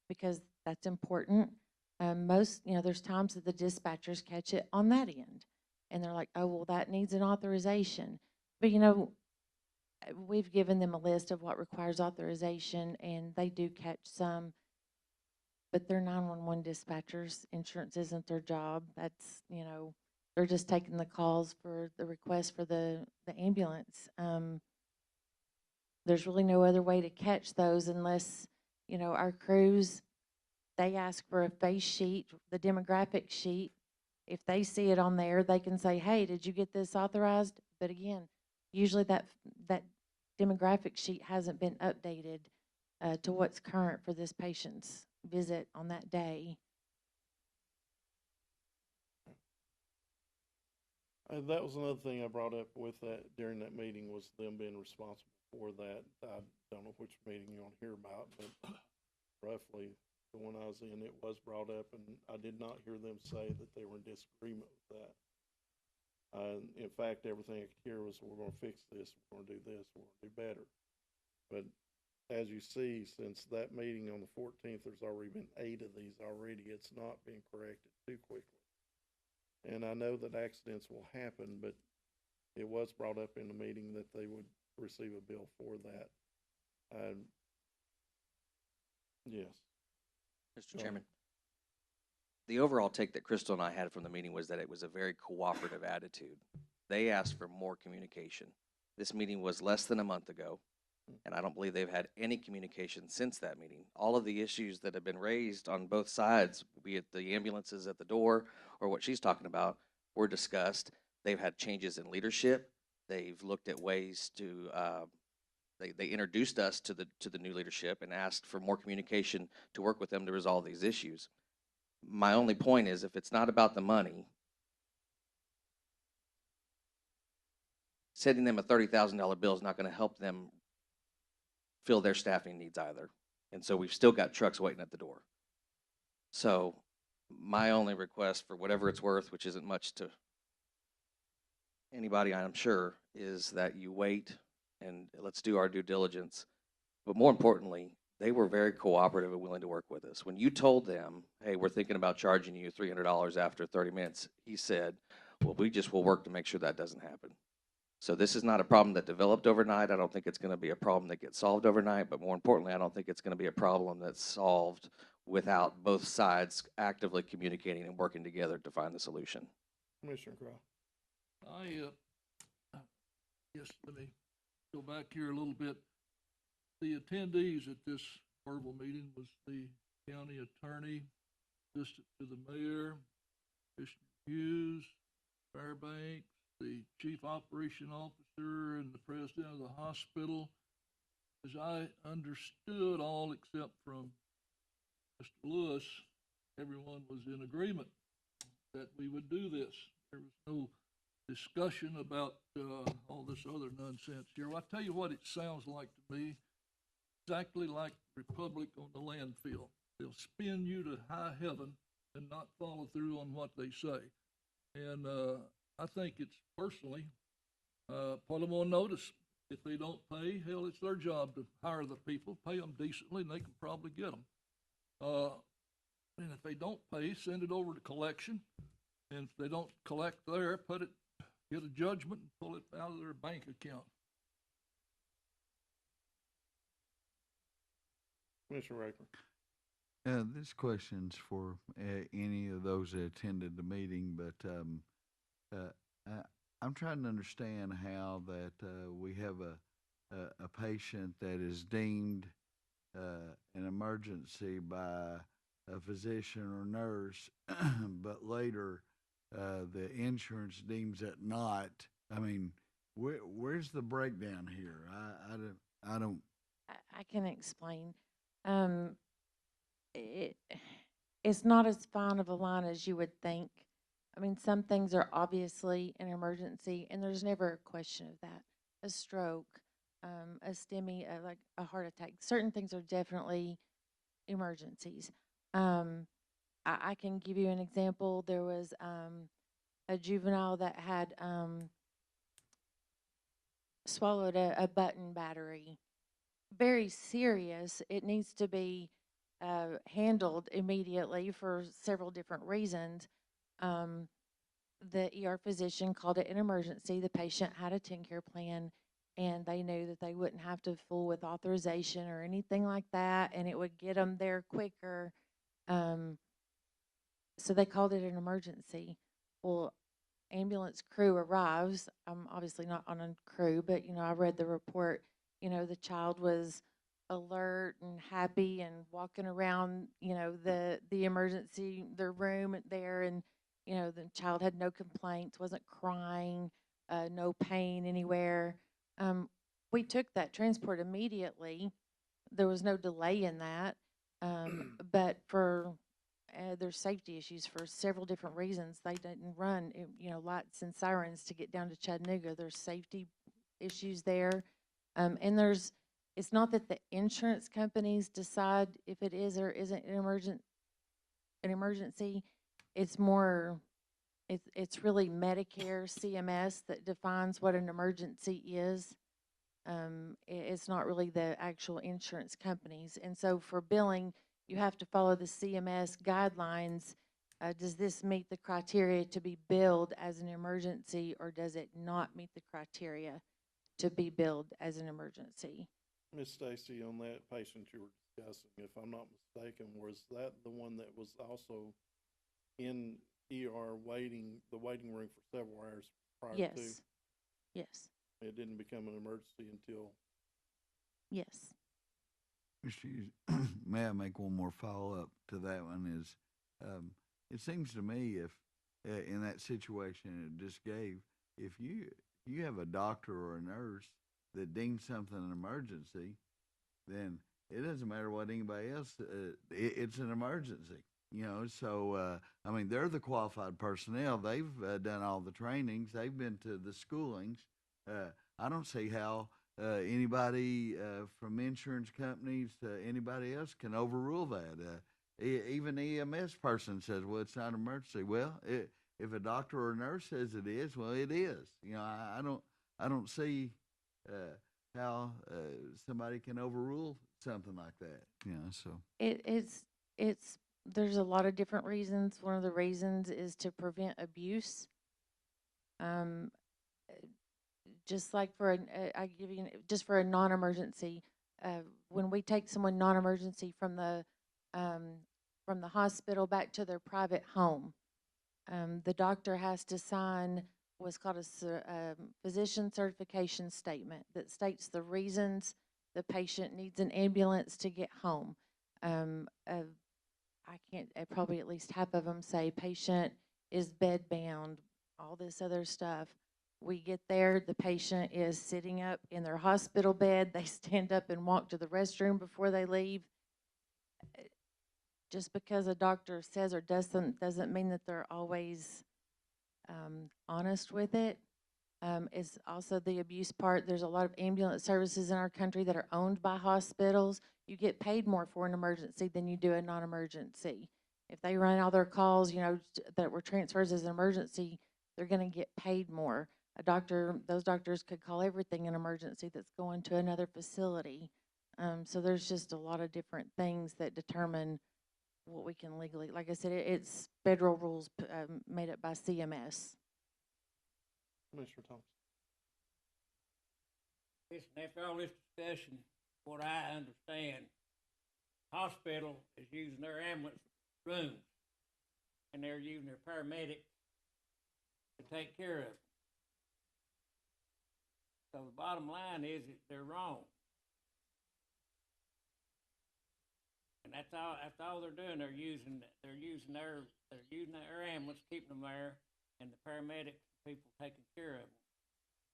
Because that's important. There's times that the dispatchers catch it on that end. And they're like, oh, well, that needs an authorization. But, we've given them a list of what requires authorization, and they do catch some. But they're 911 dispatchers. Insurance isn't their job. That's, they're just taking the calls for the request for the ambulance. There's really no other way to catch those unless, our crews, they ask for a face sheet, the demographic sheet. If they see it on there, they can say, hey, did you get this authorized? But again, usually that demographic sheet hasn't been updated to what's current for this patient's visit on that day. That was another thing I brought up with that during that meeting, was them being responsible for that. I don't know which meeting you want to hear about, but roughly the one I was in, it was brought up, and I did not hear them say that they were in disagreement with that. In fact, everything I could hear was, we're going to fix this, we're going to do this, we're going to do better. But as you see, since that meeting on the 14th, there's already been 8 of these already. It's not been corrected too quickly. And I know that accidents will happen, but it was brought up in the meeting that they would receive a bill for that. Yes. Mr. Chairman, the overall take that Crystal and I had from the meeting was that it was a very cooperative attitude. They asked for more communication. This meeting was less than a month ago, and I don't believe they've had any communication since that meeting. All of the issues that have been raised on both sides, be it the ambulances at the door or what she's talking about, were discussed. They've had changes in leadership. They've looked at ways to they introduced us to the new leadership and asked for more communication to work with them to resolve these issues. My only point is, if it's not about the money, sending them a $30,000 bill is not going to help them fill their staffing needs either. And so we've still got trucks waiting at the door. So my only request, for whatever it's worth, which isn't much to anybody, I'm sure, is that you wait and let's do our due diligence. But more importantly, they were very cooperative and willing to work with us. When you told them, hey, we're thinking about charging you $300 after 30 minutes, he said, well, we just will work to make sure that doesn't happen. So this is not a problem that developed overnight. I don't think it's going to be a problem that gets solved overnight, but more importantly, I don't think it's going to be a problem that's solved without both sides actively communicating and working together to find the solution. Commissioner Crowe. Yes, let me go back here a little bit. The attendees at this verbal meeting was the county attorney, assistant to the mayor, Commissioner Hughes, Fairbanks, the chief operation officer, and the president of the hospital. As I understood, all except from Mr. Lewis, everyone was in agreement that we would do this. There was no discussion about all this other nonsense here. Well, I tell you what it sounds like to me, exactly like Republic on the landfill. They'll spin you to high heaven and not follow through on what they say. And I think it's personally, put them on notice. If they don't pay, hell, it's their job to hire the people, pay them decently, and they can probably get them. And if they don't pay, send it over to collection. And if they don't collect there, get a judgment and pull it out of their bank account. Commissioner Raker. This question's for any of those that attended the meeting, but I'm trying to understand how that we have a patient that is deemed an emergency by a physician or nurse, but later the insurance deems it not. I mean, where's the breakdown here? I don't. I can explain. Um, it, it's not as fine of a line as you would think. I mean, some things are obviously an emergency, and there's never a question of that. A stroke, a STEMI, like a heart attack. Certain things are definitely emergencies. I can give you an example. There was a juvenile that had swallowed a button battery. Very serious. It needs to be handled immediately for several different reasons. Um, the ER physician called it an emergency. The patient had a 10-care plan, and they knew that they wouldn't have to fool with authorization or anything like that, and it would get them there quicker. Um, so they called it an emergency. Well, ambulance crew arrives. I'm obviously not on a crew, but I read the report. The child was alert and happy and walking around, the emergency, the room there, and the child had no complaints, wasn't crying, no pain anywhere. We took that transport immediately. There was no delay in that, but for there's safety issues for several different reasons. They didn't run, lights and sirens to get down to Chattanooga. There's safety issues there. And it's not that the insurance companies decide if it is or isn't an emergency. It's more, it's really Medicare, CMS that defines what an emergency is. It's not really the actual insurance companies. And so for billing, you have to follow the CMS guidelines. Does this meet the criteria to be billed as an emergency, or does it not meet the criteria to be billed as an emergency? Miss Stacy, on that patient you were discussing, if I'm not mistaken, was that the one that was also in ER the waiting room for several hours prior to? Yes. Yes. It didn't become an emergency until. Yes. Mr. Hughes, may I make one more follow-up to that one is, it seems to me if, in that situation it just gave, if you have a doctor or a nurse that deems something an emergency, then it doesn't matter what anybody else, it's an emergency, so, I mean, they're the qualified personnel. They've done all the trainings. They've been to the schoolings. I don't see how anybody from insurance companies to anybody else can overrule that. Even the EMS person says, well, it's not an emergency. Well, if a doctor or a nurse says it is, well, it is. I don't see how somebody can overrule something like that. So It's there's a lot of different reasons. One of the reasons is to prevent abuse. Um, just like I give you just for a non-emergency, when we take someone non-emergency from the hospital back to their private home, the doctor has to sign what's called a physician certification statement that states the reasons the patient needs an ambulance to get home. I can't, probably at least half of them say patient is bed bound, all this other stuff. We get there, the patient is sitting up in their hospital bed. They stand up and walk to the restroom before they leave. Just because a doctor says or doesn't mean that they're always honest with it. It's also the abuse part. There's a lot of ambulance services in our country that are owned by hospitals. You get paid more for an emergency than you do a non-emergency. If they run all their calls, that were transfers as an emergency, they're going to get paid more. Those doctors could call everything an emergency that's going to another facility. So there's just a lot of different things that determine what we can legally, like I said, it's federal rules made up by CMS. Commissioner Thompson. Listen, after all this discussion, what I understand, hospital is using their ambulance rooms, and they're using their paramedics to take care of them. So the bottom line is that they're wrong. And that's all they're doing. They're using their ambulance, keeping them there, and the paramedics, people taking care of them.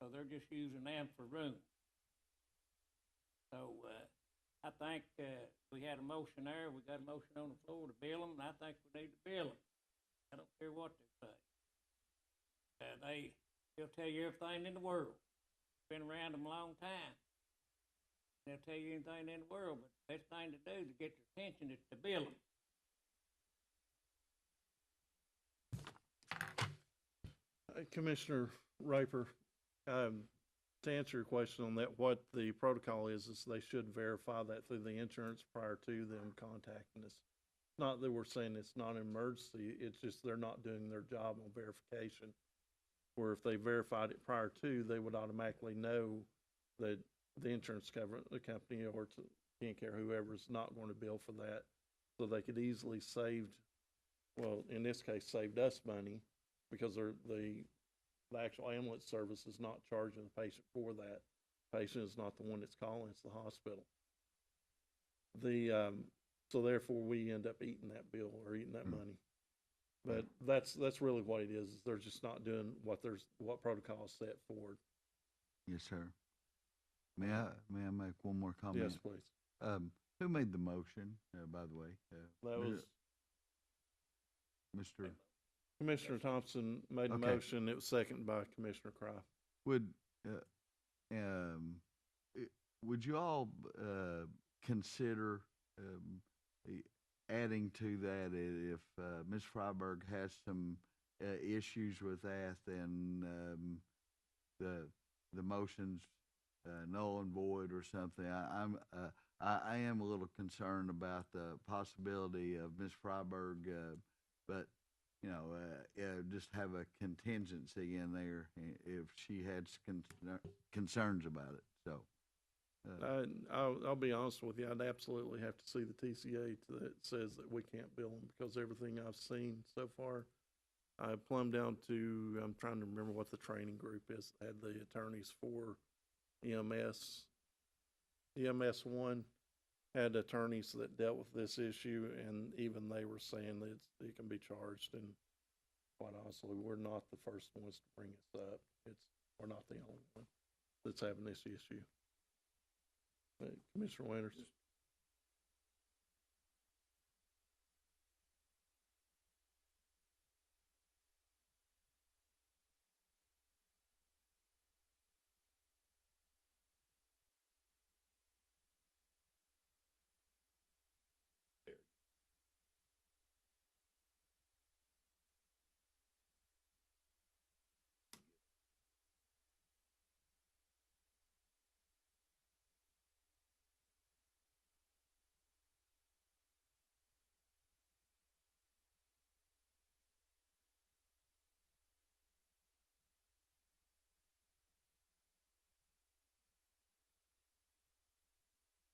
So they're just using them for room. So I think, we had a motion there, we got a motion on the floor to bill them, and I think we need to bill them. I don't care what they say. They'll tell you everything in the world. Been around them a long time. They'll tell you anything in the world, but the best thing to do to get their attention is to bill them. Commissioner Raper, to answer your question on that, what the protocol is they should verify that through the insurance prior to them contacting us. Not that we're saying it's not an emergency, it's just they're not doing their job on verification. Where if they verified it prior to, they would automatically know that the insurance the company or can't care whoever is not going to bill for that. So they could easily well, in this case, saved us money because the actual ambulance service is not charging the patient for that. Patient is not the one that's calling, it's the hospital. So therefore we end up eating that bill or eating that money. But that's really what it is they're just not doing what protocol is set forward. Yes, sir. May I make one more comment? Yes, please. Who made the motion, by the way? That was Mr. Commissioner Thompson made a Okay. motion. It was seconded by Commissioner Cry. Would you all consider adding to that if Ms. Freiberg has some issues with that, then the motion's null and void or something? I am a little concerned about the possibility of Ms. Freiberg, but just have a contingency in there if she had concerns about it. So, I'll be honest with you. I'd absolutely have to see the TCA that says that we can't bill them because everything I've seen so far, I plumbed down to, I'm trying to remember what the training group is, had the attorneys for EMS. EMS 1 had attorneys that dealt with this issue, and even they were saying that it can be charged. And quite honestly, we're not the first ones to bring this up. We're not the only one that's having this issue. Commissioner Winters.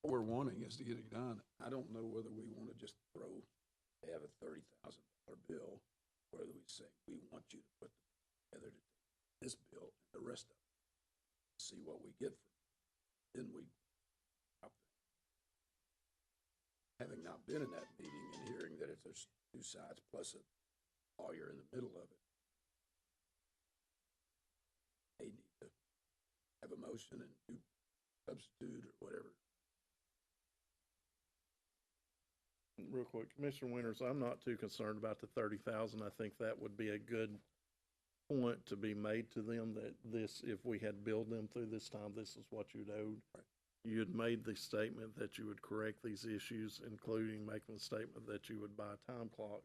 What we're wanting is to get it done. I don't know whether we want to just have a $30,000 bill, whether we say we want you to put together this bill and the rest of it, see what we get from it. Then we, having not been in that meeting and hearing that if there's two sides plus a lawyer in the middle of it, they need to have a motion and do substitute or whatever. Real quick, Commissioner Winters, I'm not too concerned about the 30,000. I think that would be a good point to be made to them that if we had billed them through this time, this is what you'd owed. Right. You had made the statement that you would correct these issues, including making the statement that you would buy a time clock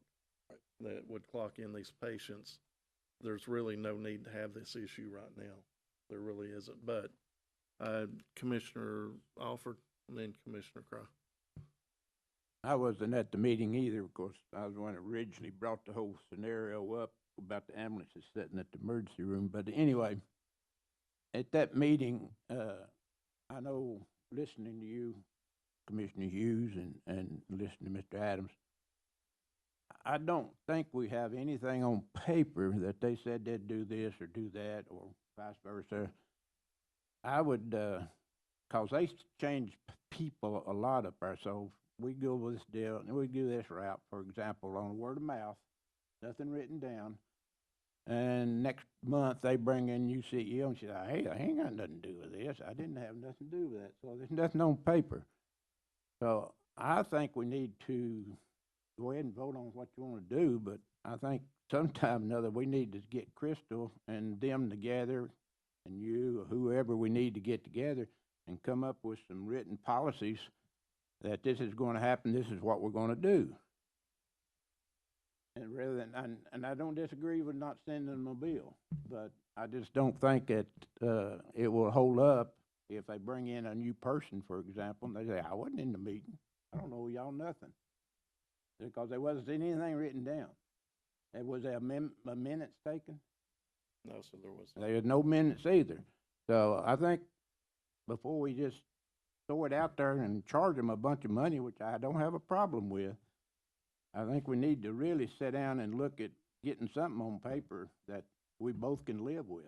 that would clock in these patients. There's really no need to have this issue right now. There really isn't. But Commissioner Alford and then Commissioner Cry. I wasn't at the meeting either, of course. I was the one that originally brought the whole scenario up about the ambulances sitting at the emergency room. But anyway, at that meeting, I know listening to you, Commissioner Hughes, and listening to Mr. Adams, I don't think we have anything on paper that they said they'd do this or do that or vice versa. I would, cause they change people a lot up there, so we go with this deal, and we do this route, for example, on word of mouth, nothing written down. And next month, they bring in new CEO and say, hey, I ain't got nothing to do with this. I didn't have nothing to do with that. So there's nothing on paper. So I think we need to go ahead and vote on what you want to do, but I think sometime or another, we need to get Crystal and them together, and you, or whoever we need to get together, and come up with some written policies that this is going to happen, this is what we're going to do. And rather than, and I don't disagree with not sending them a bill, but I just don't think that it will hold up if they bring in a new person, for example, and they say, I wasn't in the meeting. I don't know y'all nothing. Because there wasn't anything written down. Was there a minutes taken? No, sir, there was There was no minutes either. So I think before we just throw it out there and charge them a bunch of money, which I don't have a problem with, I think we need to really sit down and look at getting something on paper that we both can live with.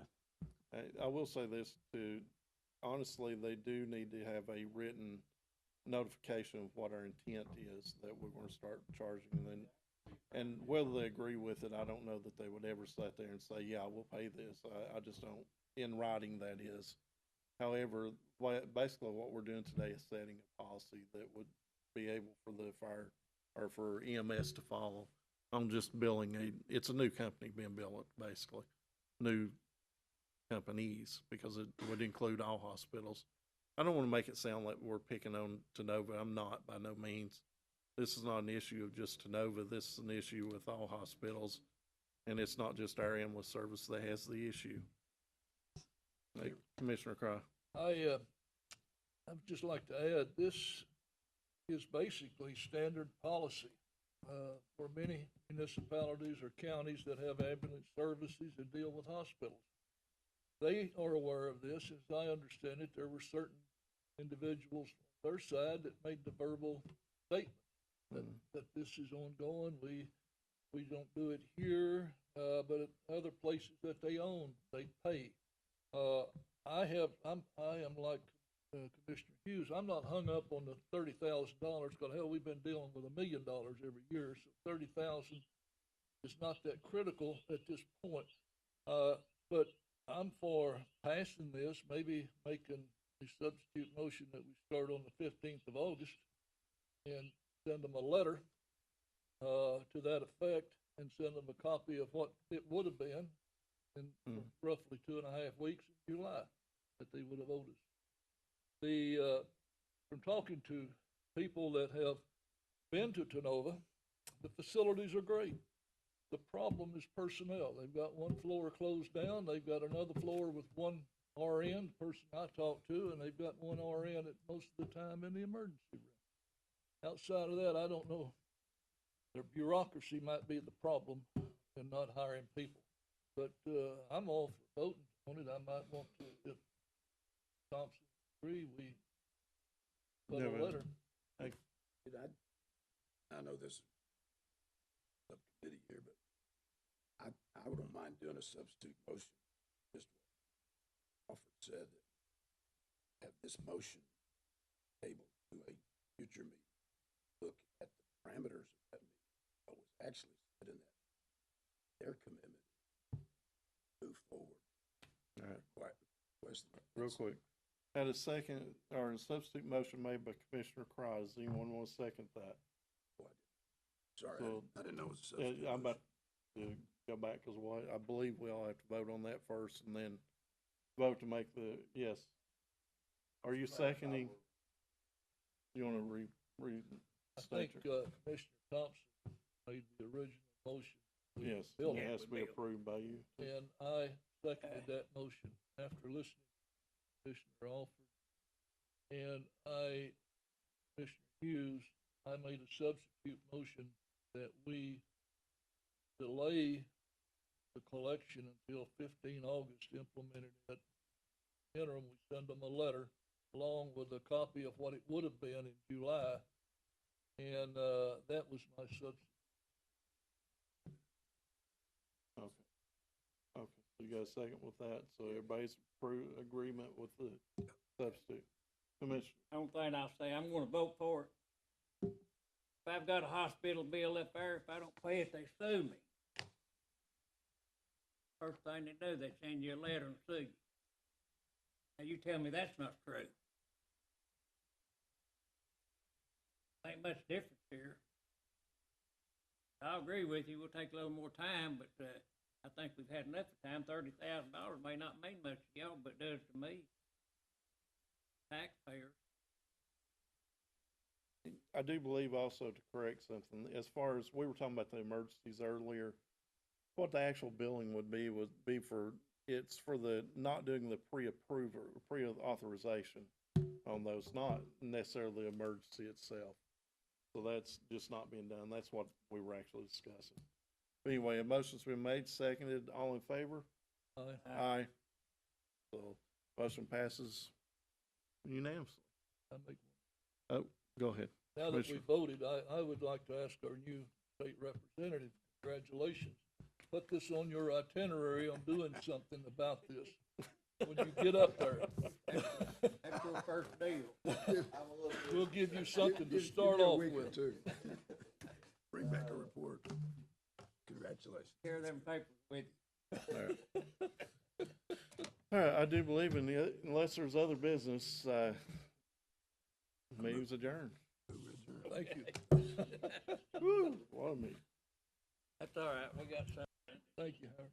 I will say this too, honestly, they do need to have a written notification of what our intent is that we're gonna start charging them. And whether they agree with it, I don't know that they would ever sit there and say, yeah, we'll pay this. I just don't, in writing that is. However, basically what we're doing today is setting a policy that would be able for the fire or for EMS to follow on just billing it's a new company being built, basically. New companies, because it would include all hospitals. I don't want to make it sound like we're picking on Tenova. I'm not, by no means. This is not an issue of just Tenova. This is an issue with all hospitals, and it's not just our ambulance service that has the issue. Hey, Commissioner Cry. I'd just like to add, this is basically standard policy for many municipalities or counties that have ambulance services and deal with hospitals. They are aware of this. As I understand it, there were certain individuals on their side that made the verbal statement that this is ongoing. We don't do it here, but at other places that they own, they pay. I am like Commissioner Hughes. I'm not hung up on the $30,000 because hell, we've been dealing with $1 million every year, so 30,000 is not that critical at this point. But I'm for passing this, maybe making a substitute motion that we start on the 15th of August and send them a letter to that effect and send them a copy of what it would have been in roughly 2.5 weeks in July that they would have owed us. From talking to people that have been to Tenova, the facilities are great. The problem is personnel. They've got one floor closed down. They've got another floor with one RN, the person I talked to, and they've got one RN at most of the time in the emergency room. Outside of that, I don't know. Their bureaucracy might be the problem in not hiring people. But I'm all for voting on it. I might want to, if Thompson agree, we put a letter. I know this subcommittee here, but I wouldn't mind doing a substitute motion. Just what Alfred said, that have this motion tabled to a future meeting. Look at the parameters of that meeting. What was actually said in that. Their commitment. Move forward. All right. Real quick. Had a second, or a substitute motion made by Commissioner Cry. Does anyone want to second that? Sorry, So, I didn't know it was a substitute I'm about motion. to go back, because I believe we all have to vote on that first, and then vote to make the, yes. Are you seconding? You want to I think Commissioner Thompson made the original motion. Yes, Bill, it has to be approved by you. and I seconded that motion after listening to Commissioner Alford. And Commissioner Hughes, I made a substitute motion that we delay the collection until 15 August, implemented it. Interim, we send them a letter along with a copy of what it would have been in July. And that was my substitute. Okay. Okay, so you got a second with that, so everybody's agreement with the substitute. Commissioner, Only thing I'll say, I'm gonna vote for it. If I've got a hospital bill up there, if I don't pay it, they sue me. First thing they do, they send you a letter and sue you. Now you tell me that's not true. ain't much difference here. I agree with you, we'll take a little more time, but, I think we've had enough time. $30,000 may not mean much to y'all, but it does to me. Taxpayers. I do believe also, to correct something, as far as, we were talking about the emergencies earlier, what the actual billing would be for, it's for the, not doing the pre-authorization on those, not necessarily the emergency itself. So that's just not being done. That's what we were actually discussing. But anyway, a motion's been made, seconded, all in favor? Aye. Aye. So, motion passes unanimously. I make, Oh, go ahead. now that we Commissioner. voted, I would like to ask our new state representative, congratulations. Put this on your itinerary on doing something about this when you get up there. That's your first deal. We'll give you something to start off with. Bring back a report. Congratulations. Carry them papers with you. All right, I do believe unless there's other business, meeting's adjourned. Thank you. Woo, what a meeting. That's all right, we got some. Thank you, Howard.